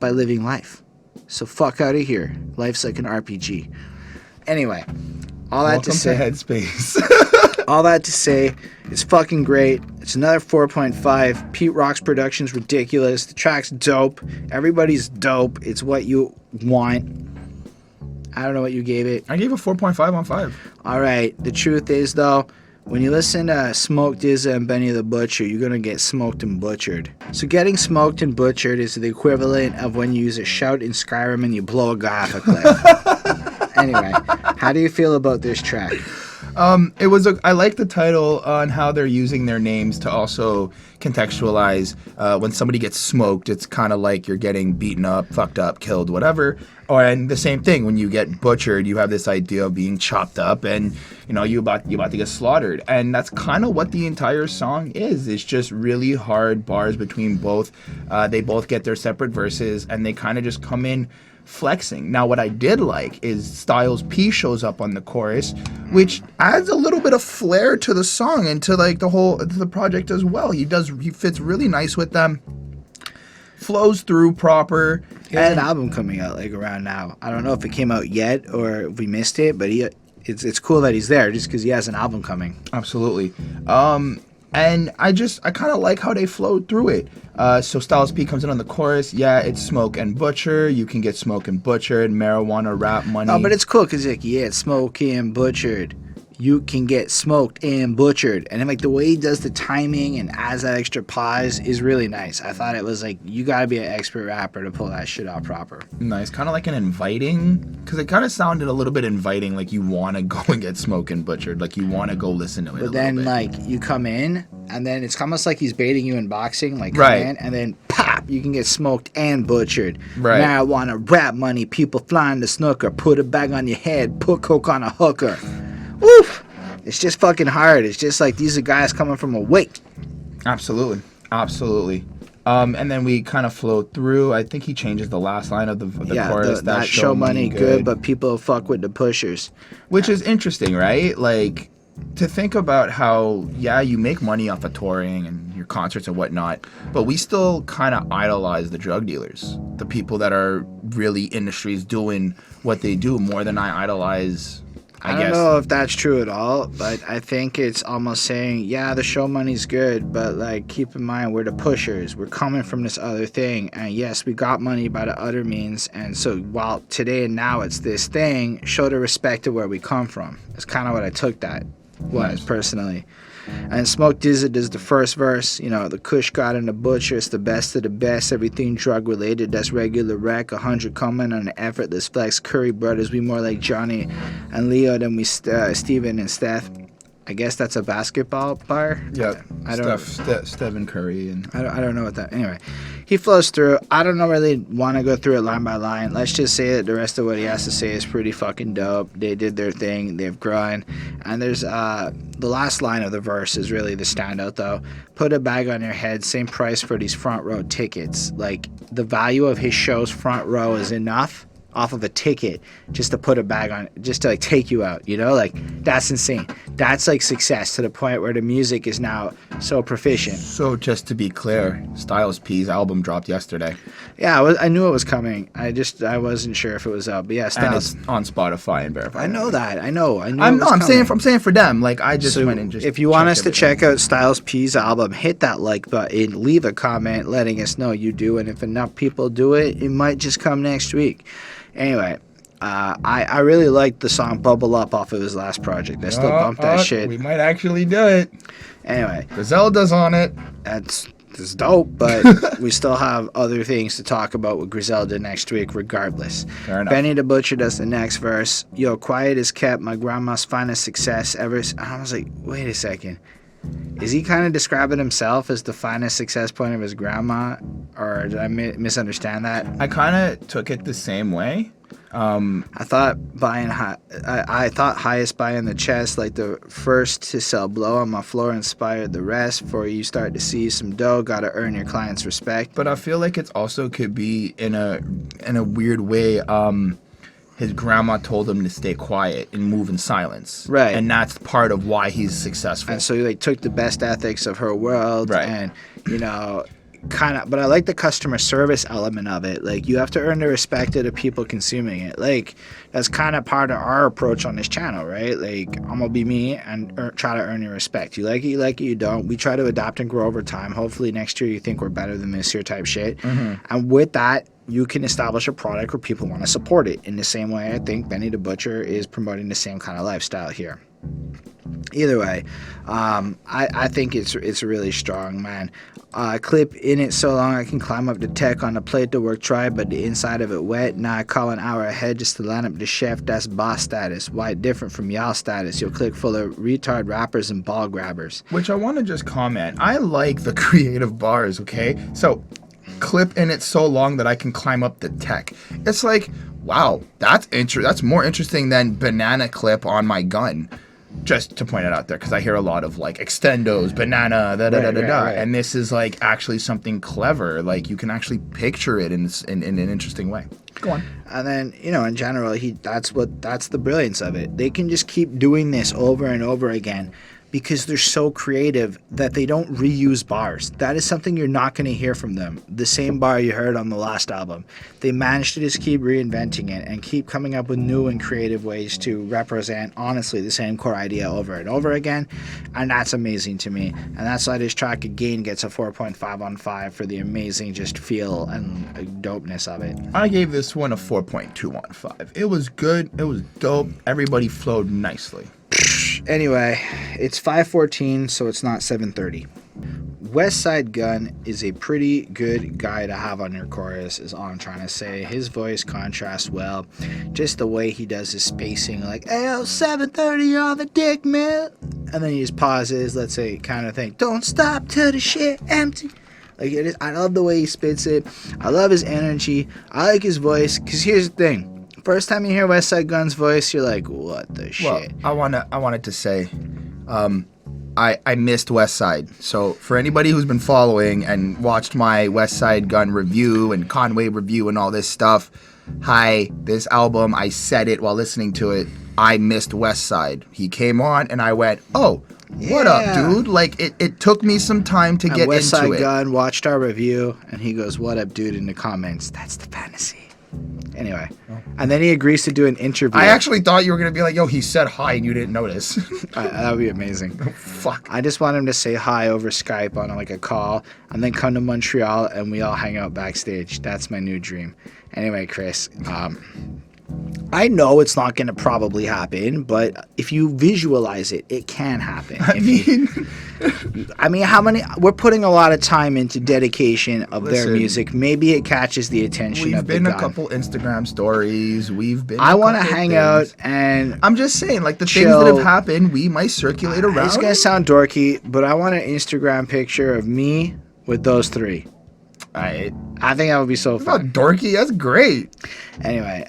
by living life. So fuck out of here. Life's like an RPG. Anyway, all that Welcome to say, Headspace. all that to say, it's fucking great. It's another 4.5. Pete Rock's production's ridiculous. The track's dope. Everybody's dope. It's what you want. I don't know what you gave it. I gave a 4.5 on 5. All right. The truth is, though, when you listen to Smoke DZA and Benny the Butcher, you're going to get smoked and butchered. So getting smoked and butchered is the equivalent of when you use a shout in Skyrim and you blow a guy off a cliff. Anyway, how do you feel about this track? I like the title on how they're using their names to also contextualize when somebody gets smoked, it's kind of like you're getting beaten up, fucked up, killed, whatever. And the same thing, when you get butchered, you have this idea of being chopped up and, you about to get slaughtered. And that's kind of what the entire song is. It's just really hard bars between both. They both get their separate verses and they kind of just come in flexing. Now, what I did like is Styles P shows up on the chorus, which adds a little bit of flair to the song and to like the project as well. He fits really nice with them. Flows through proper. He has an album coming out like around now. I don't know if it came out yet or if we missed it, but it's cool that he's there just because he has an album coming. Absolutely. And I kind of like how they flowed through it. So Styles P comes in on the chorus. Yeah, it's smoke and butcher. You can get smoke and butchered. Marijuana, rap money. No, but it's cool because it's smoke and butchered. You can get smoked and butchered. And then, like, the way he does the timing and adds that extra pause is really nice. I thought it was like, you gotta be an expert rapper to pull that shit out proper. Nice. Kind of like an inviting, because it kind of sounded a little bit inviting, like you want to go and get smoked and butchered, like you want to go listen to it. But then, like, you come in, and then it's almost like he's baiting you in boxing, like, come right in, and then pop, you can get smoked and butchered. Right. Marijuana, rap money, people flying the snooker, put a bag on your head, put coke on a hooker. Woof! It's just fucking hard. It's just like these are guys coming from a wake. Absolutely. And then we kind of flow through. I think he changes the last line of the chorus. That show money good, but people fuck with the pushers. Which is interesting, right? Like, to think about how, you make money off of touring and your concerts and whatnot, but we still kind of idolize the drug dealers, the people that are really industries doing what they do more than I idolize. I don't know if that's true at all, but I think it's almost saying, the show money's good, but like keep in mind we're the pushers. We're coming from this other thing, and yes, we got money by the other means, and so while today and now it's this thing, show the respect to where we come from. It's kind of what I took that was personally. And Smoke DZA does the first verse, the Kush God and the Butcher, it's the best of the best, everything drug related, that's regular rec, 100 coming on an effortless flex, Curry brothers, we more like Johnny and Leo than we Stephan and Steph. I guess that's a basketball bar. Yeah, I don't. Stephen Curry and I don't know what that. Anyway, he flows through. I don't really want to go through it line by line. Let's just say that the rest of what he has to say is pretty fucking dope. They did their thing. They've grown. And there's the last line of the verse is really the standout though. Put a bag on your head. Same price for these front row tickets. Like the value of his show's front row is enough off of a ticket just to put a bag on, just to like take you out, you know, like that's insane. That's like success to the point where the music is now so proficient. So just to be clear, Styles P's album dropped yesterday. Yeah, I knew it was coming. I wasn't sure if it was out, but yeah, Styles. And it's on Spotify and verified. I know that. I know. I'm saying for them. Like I just went and just. If you want us to check out Styles P's album, hit that like button, leave a comment letting us know you do, and if enough people do it, it might just come next week. Anyway, I really liked the song Bubble Up off of his last project. I still bump that shit. We might actually do it. Anyway. Griselda's on it. That's dope, but we still have other things to talk about with Griselda next week regardless. Fair enough. Benny the Butcher does the next verse. Yo, quiet is kept, my grandma's finest success ever. I was like, wait a second. Is he kind of describing himself as the finest success point of his grandma, or did I misunderstand that? I kind of took it the same way. I thought I thought highest buy in the chest, like the first to sell blow on my floor, inspired the rest. Before you start to see some dough, gotta earn your client's respect. But I feel like it's also could be in a weird way. His grandma told him to stay quiet and move in silence. Right. And that's part of why he's successful. And so he like took the best ethics of her world. Right. And, you know, kind of, but I like the customer service element of it. Like, you have to earn the respect of the people consuming it. Like, that's kind of part of our approach on this channel, right? Like, I'm gonna be me and try to earn your respect. You like it, you don't. We try to adapt and grow over time. Hopefully next year you think we're better than this here type shit. Mm-hmm. And with that, you can establish a product where people want to support it. In the same way, I think Benny the Butcher is promoting the same kind of lifestyle here. Either way, I think it's really strong, man. Clip in it so long I can climb up the tech on the plate to work try, but the inside of it wet. Now I call an hour ahead just to line up the chef. That's boss status. Why different from y'all status? You'll click full of retard rappers and ball grabbers. Which I want to just comment. I like the creative bars, okay? So, clip in it so long that I can climb up the tech. It's like, wow, that's more interesting than banana clip on my gun. Just to point it out there, because I hear a lot of like extendos, banana, right. And this is like actually something clever. Like you can actually picture it in an interesting way. Go on. And then, you know, in general, that's the brilliance of it. They can just keep doing this over and over again because they're so creative that they don't reuse bars. That is something you're not going to hear from them. The same bar you heard on the last album. They managed to just keep reinventing it and keep coming up with new and creative ways to represent, honestly, the same core idea over and over again. And that's amazing to me. And that's why this track again gets a 4.5 on 5 for the amazing just feel and dopeness of it. I gave this one a 4.2 on 5. It was good. It was dope. Everybody flowed nicely. Anyway, it's 5:14, so it's not 7:30. Westside Gunn is a pretty good guy to have on your chorus, is all I'm trying to say. His voice contrasts well. Just the way he does his spacing, like, hey, 7:30, you're on the dick, man. And then he just pauses, let's say, kind of thing. Don't stop till the shit empty. Like, it is, I love the way he spits it. I love his energy. I like his voice, because here's the thing. First time you hear Westside Gunn's voice, you're like, what the shit? Well, I wanted to say, I missed Westside. So for anybody who's been following and watched my Westside Gunn review and Conway review and all this stuff, this album, I said it while listening to it, I missed Westside. He came on and I went, oh, what up, dude? Like, it took me some time to get into it. Westside Gunn watched our review and he goes, what up, dude, in the comments. That's the fantasy. Anyway, and then he agrees to do an interview. I actually thought you were going to be like, yo, he said hi and you didn't notice. That would be amazing. Oh, fuck. I just want him to say hi over Skype on like a call and then come to Montreal and we all hang out backstage. That's my new dream. Anyway, Chris, I know it's not going to probably happen, but if you visualize it, it can happen. I mean, how many? We're putting a lot of time into dedication of their music. Maybe it catches the attention of the We've been gun. a couple Instagram stories. We've been. I want to hang out and. I'm just saying, like the chill. things that have happened, we might circulate around. It's gonna sound dorky, but I want an Instagram picture of me with those three. I think that would be so fun. Dorky, that's great. Anyway,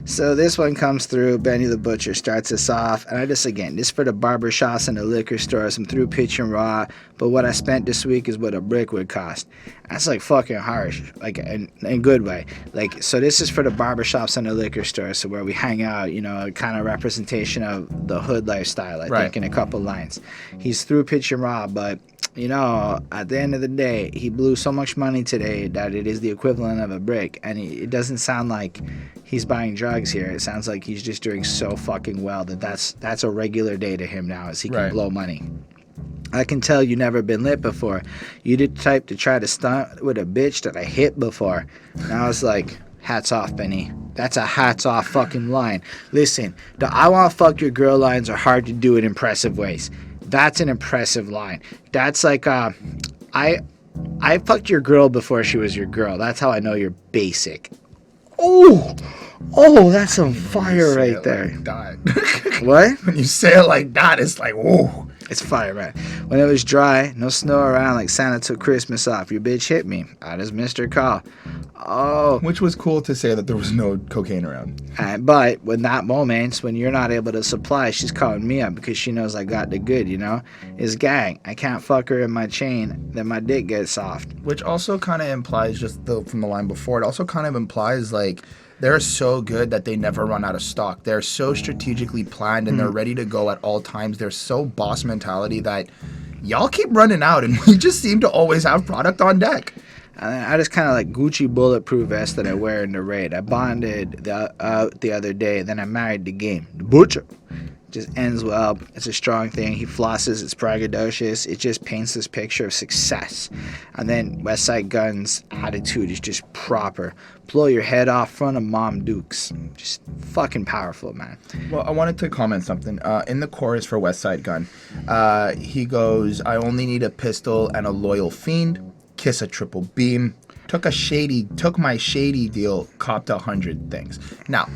so this one comes through. Benny the Butcher starts us off, and this for the barber shops and the liquor stores. I'm through pitching raw, but what I spent this week is what a brick would cost. That's like fucking harsh, like in a good way. Like, so this is for the barber shops and the liquor stores, so where we hang out, you know, kind of representation of the hood lifestyle, I think, in a couple lines. He's through pitching raw, but you know, at the end of the day, he blew so much money today that it is the equivalent of a brick. And it doesn't sound like he's buying drugs here. It sounds like he's just doing so fucking well that's a regular day to him now, as he can blow money. I can tell you never been lit before. You the type to try to stunt with a bitch that I hit before. And I was like, hats off, Benny. That's a hats off fucking line. Listen, the I want to fuck your girl lines are hard to do in impressive ways. That's an impressive line. That's like, I fucked your girl before she was your girl. That's how I know you're basic. Oh, that's some fire right there. Like What? When you say it like that, it's like, whoa. It's fire, man. When it was dry, no snow around, like Santa took Christmas off. Your bitch hit me. I just missed her call. Oh. Which was cool to say that there was no cocaine around. But when that moments, when you're not able to supply, she's calling me up because she knows I got the good, you know? It's gang. I can't fuck her in my chain, then my dick gets soft. Which also kind of implies, from the line before, it also kind of implies, like, they're so good that they never run out of stock. They're so strategically planned and they're ready to go at all times. They're so boss mentality that y'all keep running out and we just seem to always have product on deck. I just kind of like Gucci bulletproof vest that I wear in the raid. I bonded the other day, then I married the game. The Butcher. Just ends well. It's a strong thing. He flosses. It's braggadocious. It just paints this picture of success. And then Westside Gunn's attitude is just proper. Blow your head off front of Mom Dukes. Just fucking powerful, man. Well, I wanted to comment something. In the chorus for Westside Gunn, he goes, I only need a pistol and a loyal fiend. Kiss a triple beam. Took my shady deal. Copped 100 things. Now,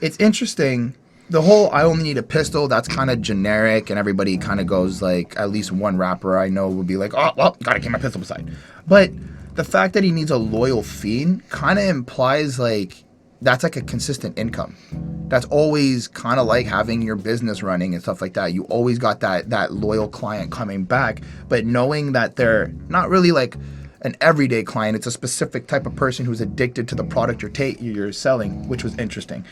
it's interesting. The whole I only need a pistol, that's kind of generic, and everybody kind of goes like, at least one rapper I know would be like, oh, well, gotta keep my pistol beside. But the fact that he needs a loyal fiend kind of implies like that's like a consistent income. That's always kind of like having your business running and stuff like that. You always got that loyal client coming back, but knowing that they're not really like an everyday client. It's a specific type of person who's addicted to the product you're selling, which was interesting.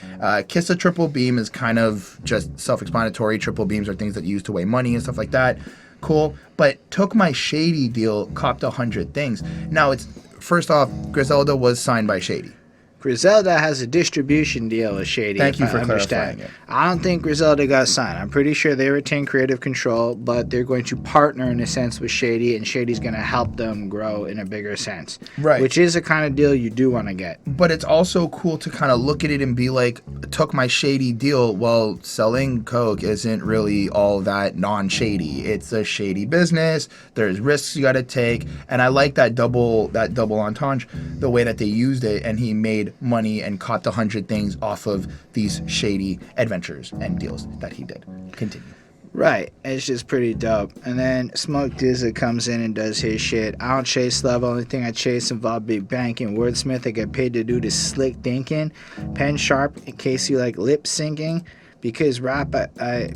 Kiss a triple beam is kind of just self-explanatory. Triple beams are things that you use to weigh money and stuff like that. Cool. But took my shady deal, copped 100 things. Now, it's first off, Griselda was signed by Shady. Griselda has a distribution deal with Shady. Thank you for clarifying it. I don't think Griselda got signed. I'm pretty sure they retain creative control, but they're going to partner in a sense with Shady, and Shady's going to help them grow in a bigger sense. Right. Which is a kind of deal you do want to get. But it's also cool to kind of look at it and be like, took my shady deal. Well, selling coke isn't really all that non-shady. It's a shady business. There's risks you got to take, and I like that double entendre, the way that they used it, and he made money and caught 100 things off of these shady adventures and deals that he did. Continue. Right. It's just pretty dope. And then Smoke DZA comes in and does his shit. I don't chase love. Only thing I chase involve big banking. Wordsmith, I get paid to do this slick thinking. Pen sharp in case you like lip syncing. Because rap,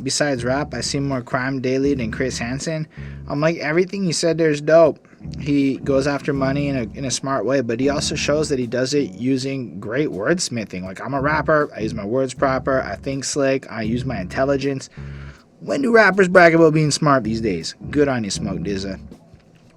besides rap, I see more crime daily than Chris Hansen. I'm like, everything you said there's dope. He goes after money in a smart way, but he also shows that he does it using great wordsmithing. Like, I'm a rapper, I use my words proper, I think slick, I use my intelligence. When do rappers brag about being smart these days? Good on you, Smoke DZA.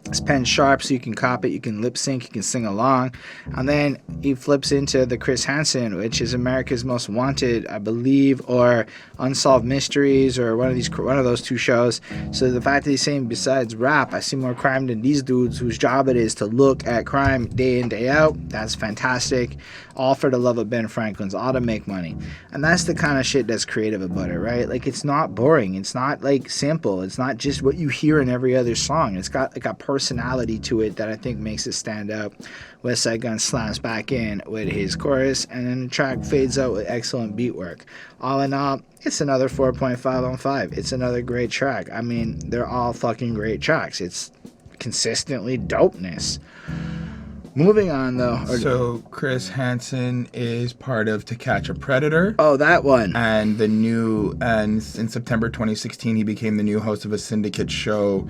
His pen's sharp, so you can cop it, you can lip sync, you can sing along. And then he flips into the Chris Hansen, which is America's Most Wanted, I believe, or Unsolved Mysteries, or one of those two shows. So the fact that he's saying, besides rap, I see more crime than these dudes whose job it is to look at crime day in, day out. That's fantastic. All for the love of Ben Franklin's, all to make money. And that's the kind of shit that's creative about it, right? Like, it's not boring. It's not, like, simple. It's not just what you hear in every other song. It's got, like, a personality to it that I think makes it stand out. Westside Gunn slams back in with his chorus, and then the track fades out with excellent beat work. All in all, it's another 4.5 on 5. It's another great track. I mean, they're all fucking great tracks. It's consistently dopeness. Moving on, though. So Chris Hansen is part of To Catch a Predator. Oh, that one. And in September 2016, he became the new host of a syndicate show,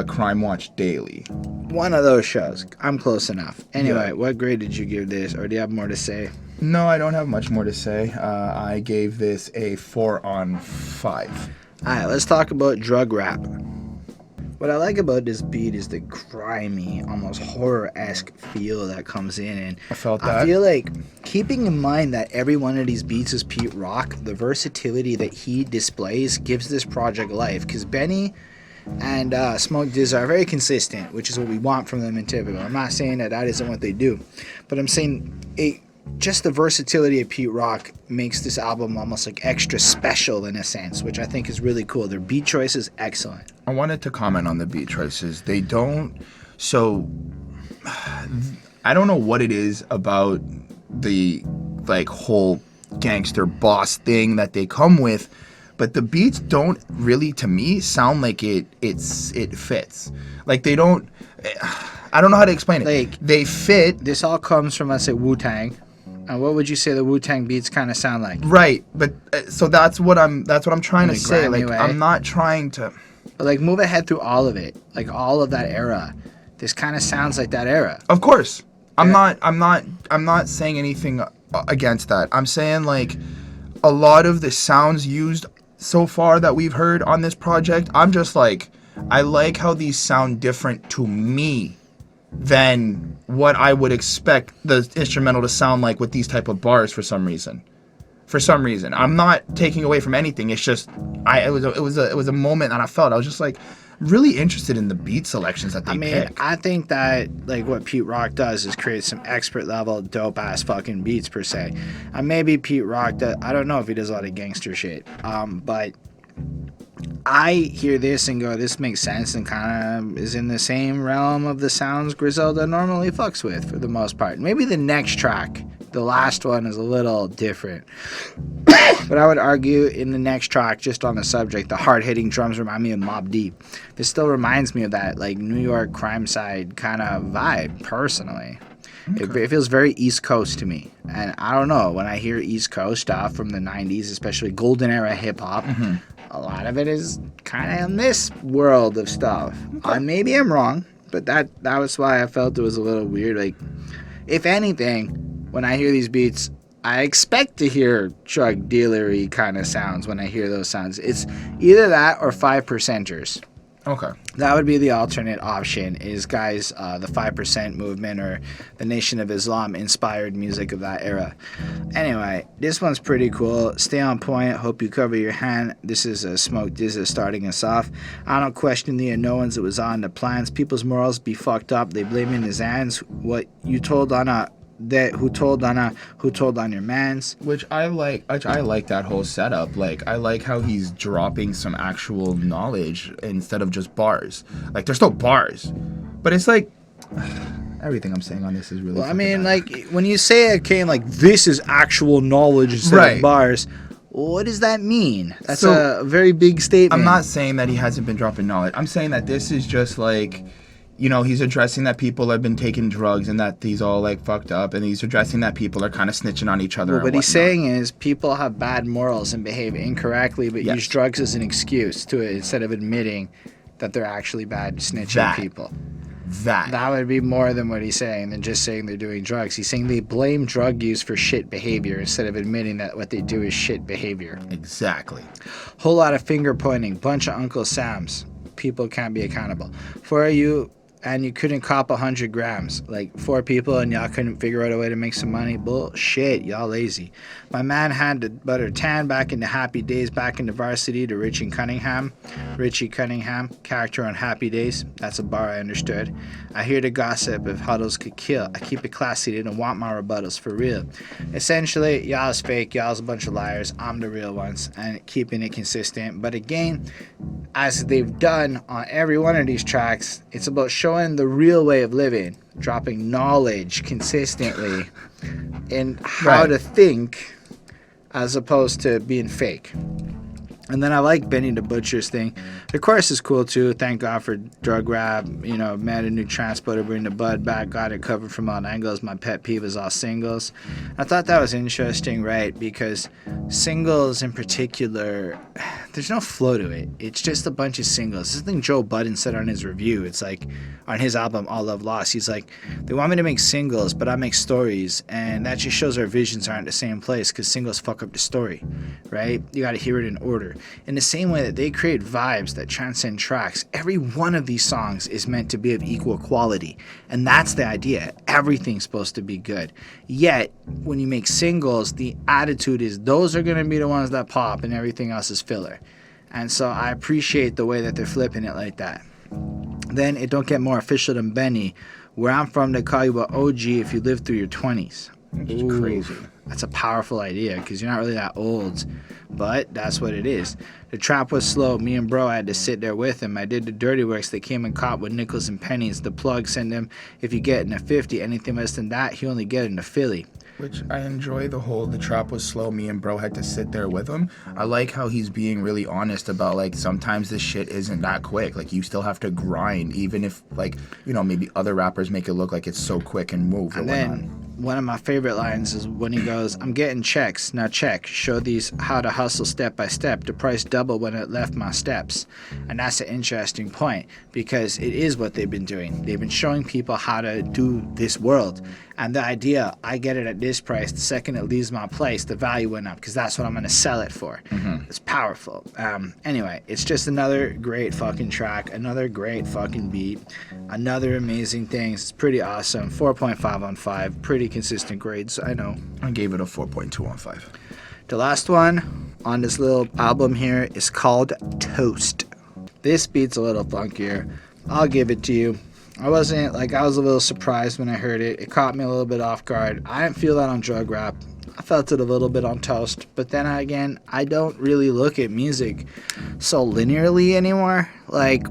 Crime Watch Daily. One of those shows. I'm close enough. Anyway, Yeah. What grade did you give this, or do you have more to say? No, I don't have much more to say. I gave this a 4 on 5. All right, let's talk about drug rap. What I like about this beat is the grimy, almost horror-esque feel that comes in. And I felt that. I feel like, keeping in mind that every one of these beats is Pete Rock, the versatility that he displays gives this project life. Because Benny and Smoke DZA are very consistent, which is what we want from them in typical. I'm not saying that isn't what they do, but I'm saying just the versatility of Pete Rock makes this album almost like extra special in a sense, which I think is really cool. Their beat choice is excellent. I wanted to comment on the beat choices. They don't... So, I don't know what it is about the, like, whole gangster boss thing that they come with, but the beats don't really, to me, sound like it fits. Like, they don't... I don't know how to explain it. Like, they fit... This all comes from, let's say, Wu-Tang. And what would you say the Wu-Tang beats kind of sound like? Right, but so that's what I'm trying to say. Like, way. I'm not trying to... But, like, move ahead through all of it. Like, all of that era. This kind of sounds like that era. Of course. Yeah. I'm not saying anything against that. I'm saying, like, a lot of the sounds used so far that we've heard on this project, I'm just like, I like how these sound different to me than what I would expect the instrumental to sound like with these type of bars for some reason. I'm not taking away from anything. It's just it was a moment that I felt I was just like really interested in the beat selections that they pick. I think that, like, what Pete Rock does is create some expert level dope ass fucking beats per se. And maybe Pete Rock I don't know if he does a lot of gangster shit. But I hear this and go, this makes sense, and kind of is in the same realm of the sounds Griselda normally fucks with for the most part. Maybe the next track, the last one, is a little different. But I would argue in the next track, just on the subject, the hard-hitting drums remind me of Mobb Deep. This still reminds me of that, like, New York crime side kind of vibe, personally. Okay. It feels very East Coast to me. And I don't know, when I hear East Coast stuff from the 90s, especially golden era hip-hop, a lot of it is kind of in this world of stuff. Maybe I'm wrong, but that was why I felt it was a little weird. Like, if anything, when I hear these beats, I expect to hear drug dealery kind of sounds when I hear those sounds. It's either that or 5%ers. Okay. That would be the alternate option, is guys, the 5% movement or the Nation of Islam inspired music of that era. Anyway, this one's pretty cool. Stay on point. Hope you cover your hand. This is a Smoke DZA starting us off. I don't question the unknowns that was on the plans. People's morals be fucked up. They blame in his hands. What you told on who told on your mans. Which I like that whole setup. Like, I like how he's dropping some actual knowledge instead of just bars. Like, they're still bars, but it's like everything I'm saying on this is really. Well, I mean, like, when you say it, Kane, like, this is actual knowledge instead of bars. What does that mean? That's a very big statement. I'm not saying that he hasn't been dropping knowledge. I'm saying that this is just like, you know, he's addressing that people have been taking drugs and that he's all, like, fucked up, and he's addressing that people are kind of snitching on each other. Well, what he's saying is people have bad morals and behave incorrectly, but use drugs as an excuse to it instead of admitting that they're actually bad snitching people. That would be more than what he's saying than just saying they're doing drugs. He's saying they blame drug use for shit behavior instead of admitting that what they do is shit behavior. Exactly. Whole lot of finger pointing, bunch of Uncle Sams. People can't be accountable. For you and you couldn't cop 100 grams. Like 4 people and y'all couldn't figure out a way to make some money. Bullshit, y'all lazy. My man had to butter tan back into Happy Days, back into Varsity to Richie Cunningham, character on Happy Days. That's a bar I understood. I hear the gossip if huddles could kill. I keep it classy, didn't want my rebuttals for real. Essentially, y'all's fake, y'all's a bunch of liars, I'm the real ones, and keeping it consistent. But again, as they've done on every one of these tracks, it's about showing the real way of living, dropping knowledge consistently in how to think as opposed to being fake. And then I like Benny the Butcher's thing. The chorus is cool too. Thank God for drug rap. You know, mad a new transporter, bring the bud back. Got it covered from all angles. My pet peeve is all singles. I thought that was interesting, right? Because singles in particular, there's no flow to it. It's just a bunch of singles. This is the thing Joe Budden said on his review. It's like on his album All Love Lost. He's like, they want me to make singles, but I make stories, and that just shows our visions aren't the same place because singles fuck up the story, right? You got to hear it in order. In the same way that they create vibes that transcend tracks, every one of these songs is meant to be of equal quality. And that's the idea. Everything's supposed to be good. Yet, when you make singles, the attitude is those are going to be the ones that pop and everything else is filler. And so I appreciate the way that they're flipping it like that. Then it don't get more official than Benny. Where I'm from, they call you an OG if you live through your 20s. It's crazy. That's a powerful idea because you're not really that old, but that's what it is. The trap was slow. Me and bro, I had to sit there with him. I did the dirty works. They came and caught with nickels and pennies. The plug sent him, if you get in a 50, anything less than that, he only get in a Philly. Which I enjoy the trap was slow. Me and bro had to sit there with him. I like how he's being really honest about, like, sometimes this shit isn't that quick. Like, you still have to grind, even if, like, you know, maybe other rappers make it look like it's so quick and move. And then one of my favorite lines is when he goes, I'm getting checks. Now check. Show these how to hustle step by step. The price doubled when it left my steps. And that's an interesting point because it is what they've been doing. They've been showing people how to do this world. And the idea, I get it at this price, the second it leaves my place, the value went up because that's what I'm going to sell it for. It's powerful. Anyway, it's just another great fucking track, another great fucking beat, another amazing thing. It's pretty awesome. 4.5 on 5. Pretty consistent grades, I know. I gave it a 4.2 on 5. The last one on this little album here is called Toast. This beat's a little funkier. I'll give it to you. I was a little surprised when I heard it. It caught me a little bit off guard. I didn't feel that on drug rap. I felt it a little bit on Toast. But then again, I don't really look at music so linearly anymore. Like,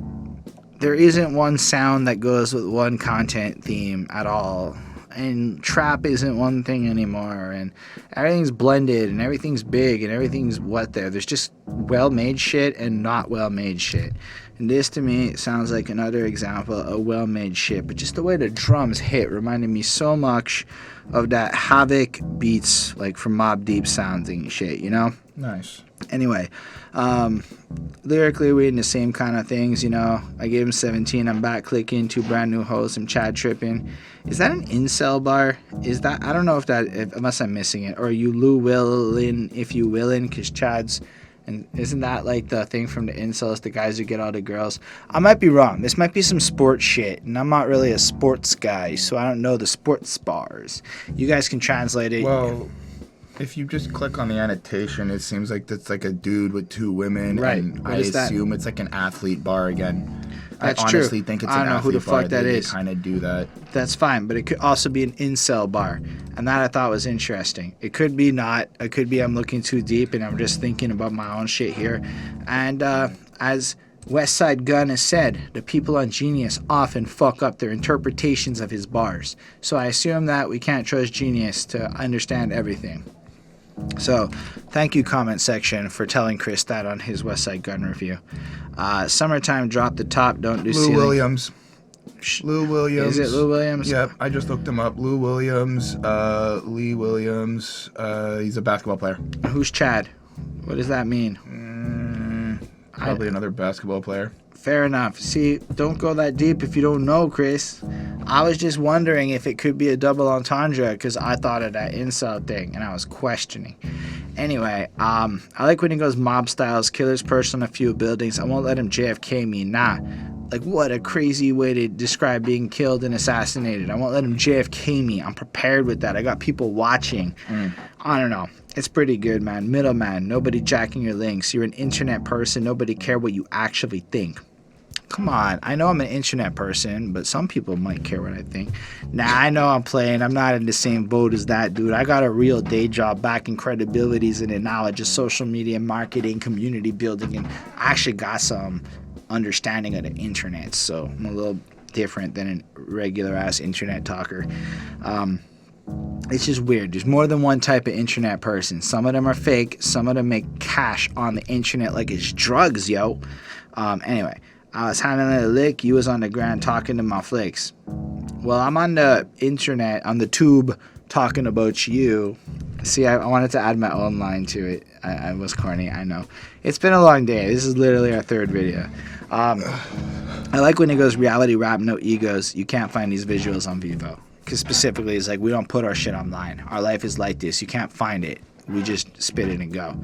there isn't one sound that goes with one content theme at all. And trap isn't one thing anymore. And everything's blended and everything's big and everything's what there. There's just well-made shit and not well-made shit. And this to me sounds like another example of well-made shit, but just the way the drums hit reminded me so much of that Havoc beats, like from Mobb Deep sounding shit, you know? Nice. Anyway, lyrically we're in the same kind of things, you know. I gave him 17, I'm back clicking, 2 brand new hoes, I'm Chad tripping. Is that an incel bar? Is that, I don't know unless I'm missing it, or you Lou willin' if you willin', because Chad's. And isn't that like the thing from the incels, the guys who get all the girls? I might be wrong. This might be some sports shit. And I'm not really a sports guy, so I don't know the sports bars. You guys can translate it. Well, if you just click on the annotation, it seems like that's like a dude with 2 women. Right. And I assume it's like an athlete bar again. That's I honestly think it's an athlete bar. I don't know who the fuck that is. They kind of do that. That's fine, but it could also be an incel bar. And that I thought was interesting. It could be not. It could be I'm looking too deep and I'm just thinking about my own shit here. And as Westside Gunn has said, the people on Genius often fuck up their interpretations of his bars. So I assume that we can't trust Genius to understand everything. So, thank you, comment section, for telling Chris that on his Westside Gunn review. Summertime dropped the top, don't do ceiling. Lou Williams. Lou Williams. Is it Lou Williams? Yep, I just looked him up. Lou Williams, Lee Williams. He's a basketball player. Who's Chad? What does that mean? Probably another basketball player. Fair enough. See, don't go that deep if you don't know, Chris. I was just wondering if it could be a double entendre because I thought of that incel thing and I was questioning. Anyway, I like when he goes mob styles, killers perched on a few buildings. I won't let him JFK me, nah. Like, what a crazy way to describe being killed and assassinated. I won't let him JFK me. I'm prepared with that. I got people watching. I don't know. It's pretty good, man. Middleman. Nobody jacking your links. You're an internet person. Nobody care what you actually think. Come on. I know I'm an internet person, but some people might care what I think. Nah, I know I'm playing. I'm not in the same boat as that dude. I got a real day job backing credibilities and knowledge of social media marketing, community building, and I actually got some understanding of the internet. So I'm a little different than a regular ass internet talker. It's just weird. There's more than one type of internet person. Some of them are fake. Some of them make cash on the internet like it's drugs, yo. Anyway. I was handling a lick, you was on the ground talking to my flicks. Well, I'm on the internet, on the tube, talking about you. See, I wanted to add my own line to it. I was corny, I know. It's been a long day. This is literally our third video. I like when it goes reality rap, no egos. You can't find these visuals on Vivo. Because specifically, it's like, we don't put our shit online. Our life is like this. You can't find it. We just spit it and go.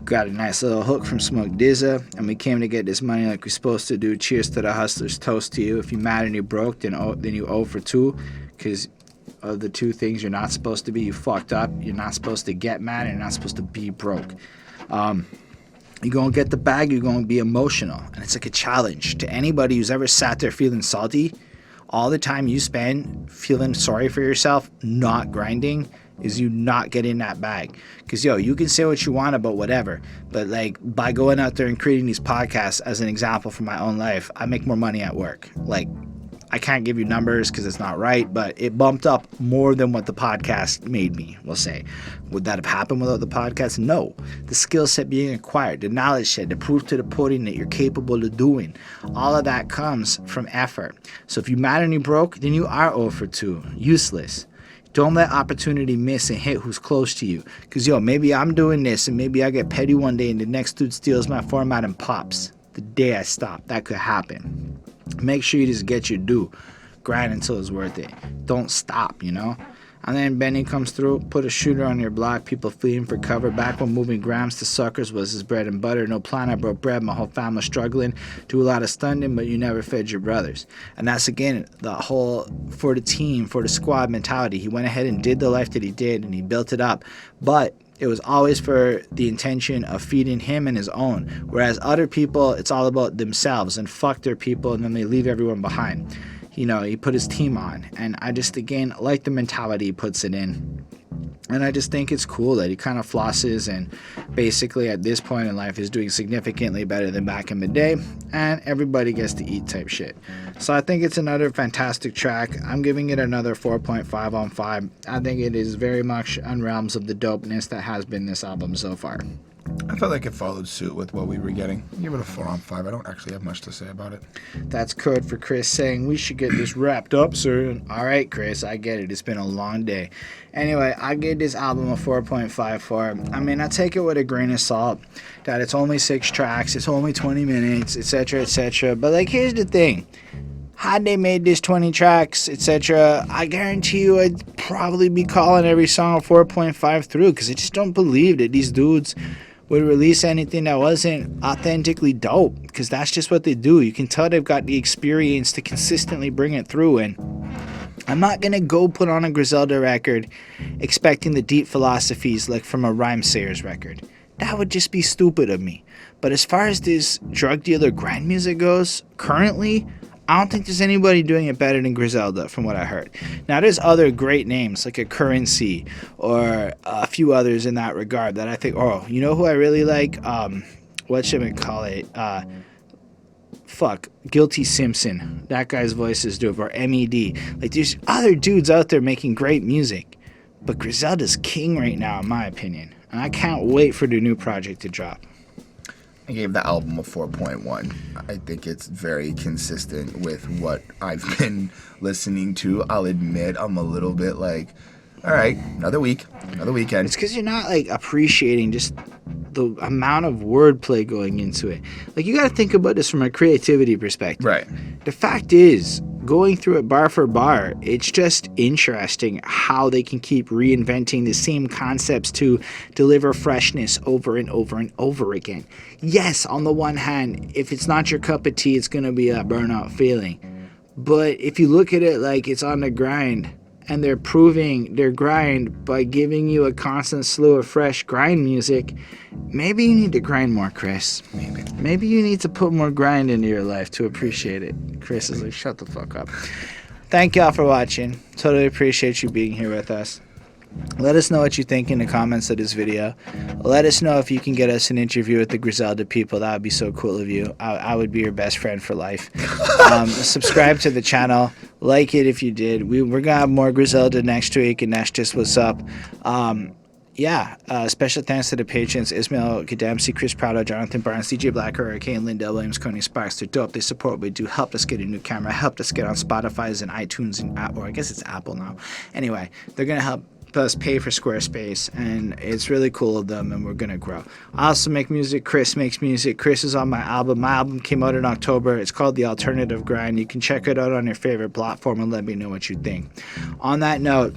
Got a nice little hook from Smoke DZA, and we came to get this money like we're supposed to do. Cheers to the hustlers, toast to you. If you're mad and you're broke, then you owe for two, because of the two things you're not supposed to be. You fucked up. You're not supposed to get mad, and you're not supposed to be broke. You're going to get the bag, you're going to be emotional, and it's like a challenge to anybody who's ever sat there feeling salty. All the time you spend feeling sorry for yourself, not grinding, is you not getting that bag. Because, yo, you can say what you want about whatever, but, like, by going out there and creating these podcasts as an example from my own life, I make more money at work. Like, I can't give you numbers because it's not right, but it bumped up more than what the podcast made me, we'll say. Would that have happened without the podcast? No. The skill set being acquired, the knowledge set, the proof to the pudding that you're capable of doing, all of that comes from effort. So if you're mad and you broke, then you are 0 for 2. Useless. Don't let opportunity miss and hit who's close to you. Because, yo, maybe I'm doing this and maybe I get petty one day and the next dude steals my format and pops. The day I stop, that could happen. Make sure you just get your due. Grind until it's worth it. Don't stop, you know? And then Benny comes through, put a shooter on your block, people fleeing for cover. Back when moving grams to suckers was his bread and butter. No plan, I broke bread, my whole family struggling. Do a lot of stunning, but you never fed your brothers. And that's, again, the whole for the team, for the squad mentality. He went ahead and did the life that he did, and he built it up. But it was always for the intention of feeding him and his own. Whereas other people, it's all about themselves and fuck their people, and then they leave everyone behind. You know, he put his team on. And I just, again, like the mentality he puts it in. And I just think it's cool that he kind of flosses and basically at this point in life is doing significantly better than back in the day. And everybody gets to eat type shit. So I think it's another fantastic track. I'm giving it another 4.5 on 5. I think it is very much on realms of the dopeness that has been this album so far. I felt like it followed suit with what we were getting. Give it a 4 on 5. I don't actually have much to say about it. That's code for Chris saying we should get this wrapped up soon. All right, Chris, I get it. It's been a long day. Anyway, I gave this album a 4.5 for. I mean, I take it with a grain of salt that it's only 6 tracks, it's only 20 minutes, etc., etc. But, like, here's the thing. Had they made this 20 tracks, etc., I guarantee you I'd probably be calling every song a 4.5 through, because I just don't believe that these dudes would release anything that wasn't authentically dope, because that's just what they do. You can tell they've got the experience to consistently bring it through, and I'm not going to go put on a Griselda record expecting the deep philosophies like from a Rhymesayers record. That would just be stupid of me. But as far as this drug dealer grind music goes, currently, I don't think there's anybody doing it better than Griselda, from what I heard. Now, there's other great names, like a Currency, or a few others in that regard that I think, oh, you know who I really like? What should we call it? Guilty Simpson. That guy's voice is dope. Or MED. Like, there's other dudes out there making great music. But Griselda's king right now, in my opinion. And I can't wait for the new project to drop. I gave the album a 4.1. I think it's very consistent with what I've been listening to. I'll admit I'm a little bit like, all right, another week, another weekend. It's because you're not, like, appreciating just the amount of wordplay going into it. Like, you got to think about this from a creativity perspective. Right. The fact is, going through it bar for bar, it's just interesting how they can keep reinventing the same concepts to deliver freshness over and over and over again. Yes, on the one hand, if it's not your cup of tea, it's going to be a burnout feeling. But if you look at it like it's on the grind, and they're proving their grind by giving you a constant slew of fresh grind music, maybe you need to grind more, Chris. Maybe you need to put more grind into your life to appreciate it. Chris is like, shut the fuck up. Thank y'all for watching. Totally appreciate you being here with us. Let us know what you think in the comments of this video. Let us know if you can get us an interview with the Griselda people. That would be so cool of you. I would be your best friend for life. Subscribe to the channel. Like it if you did. We're going to have more Griselda next week, and that's just what's up. Special thanks to the patrons: Ismail Gadamsi, Chris Prado, Jonathan Barnes, DJ Black, Hurricane, Lindell Williams, Coney Sparks. They're dope. They support what we do. Helped us get a new camera. Helped us get on Spotify and iTunes and Apple. Or I guess it's Apple now. Anyway, they're going to help us pay for Squarespace, and it's really cool of them, and we're gonna grow. I also make music. Chris makes music. Chris is on my album. My album came out in October. It's called The Alternative Grind. You can check it out on your favorite platform and let me know what you think. On that note,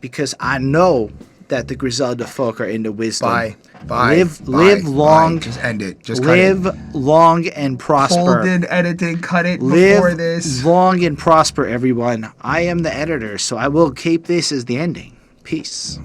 because I know that the Griselda folk are into wisdom. Live long. Just end it. Just cut it. Live long and prosper. Holden editing. Cut it before this. Live long and prosper, everyone. I am the editor, so I will keep this as the ending. Peace.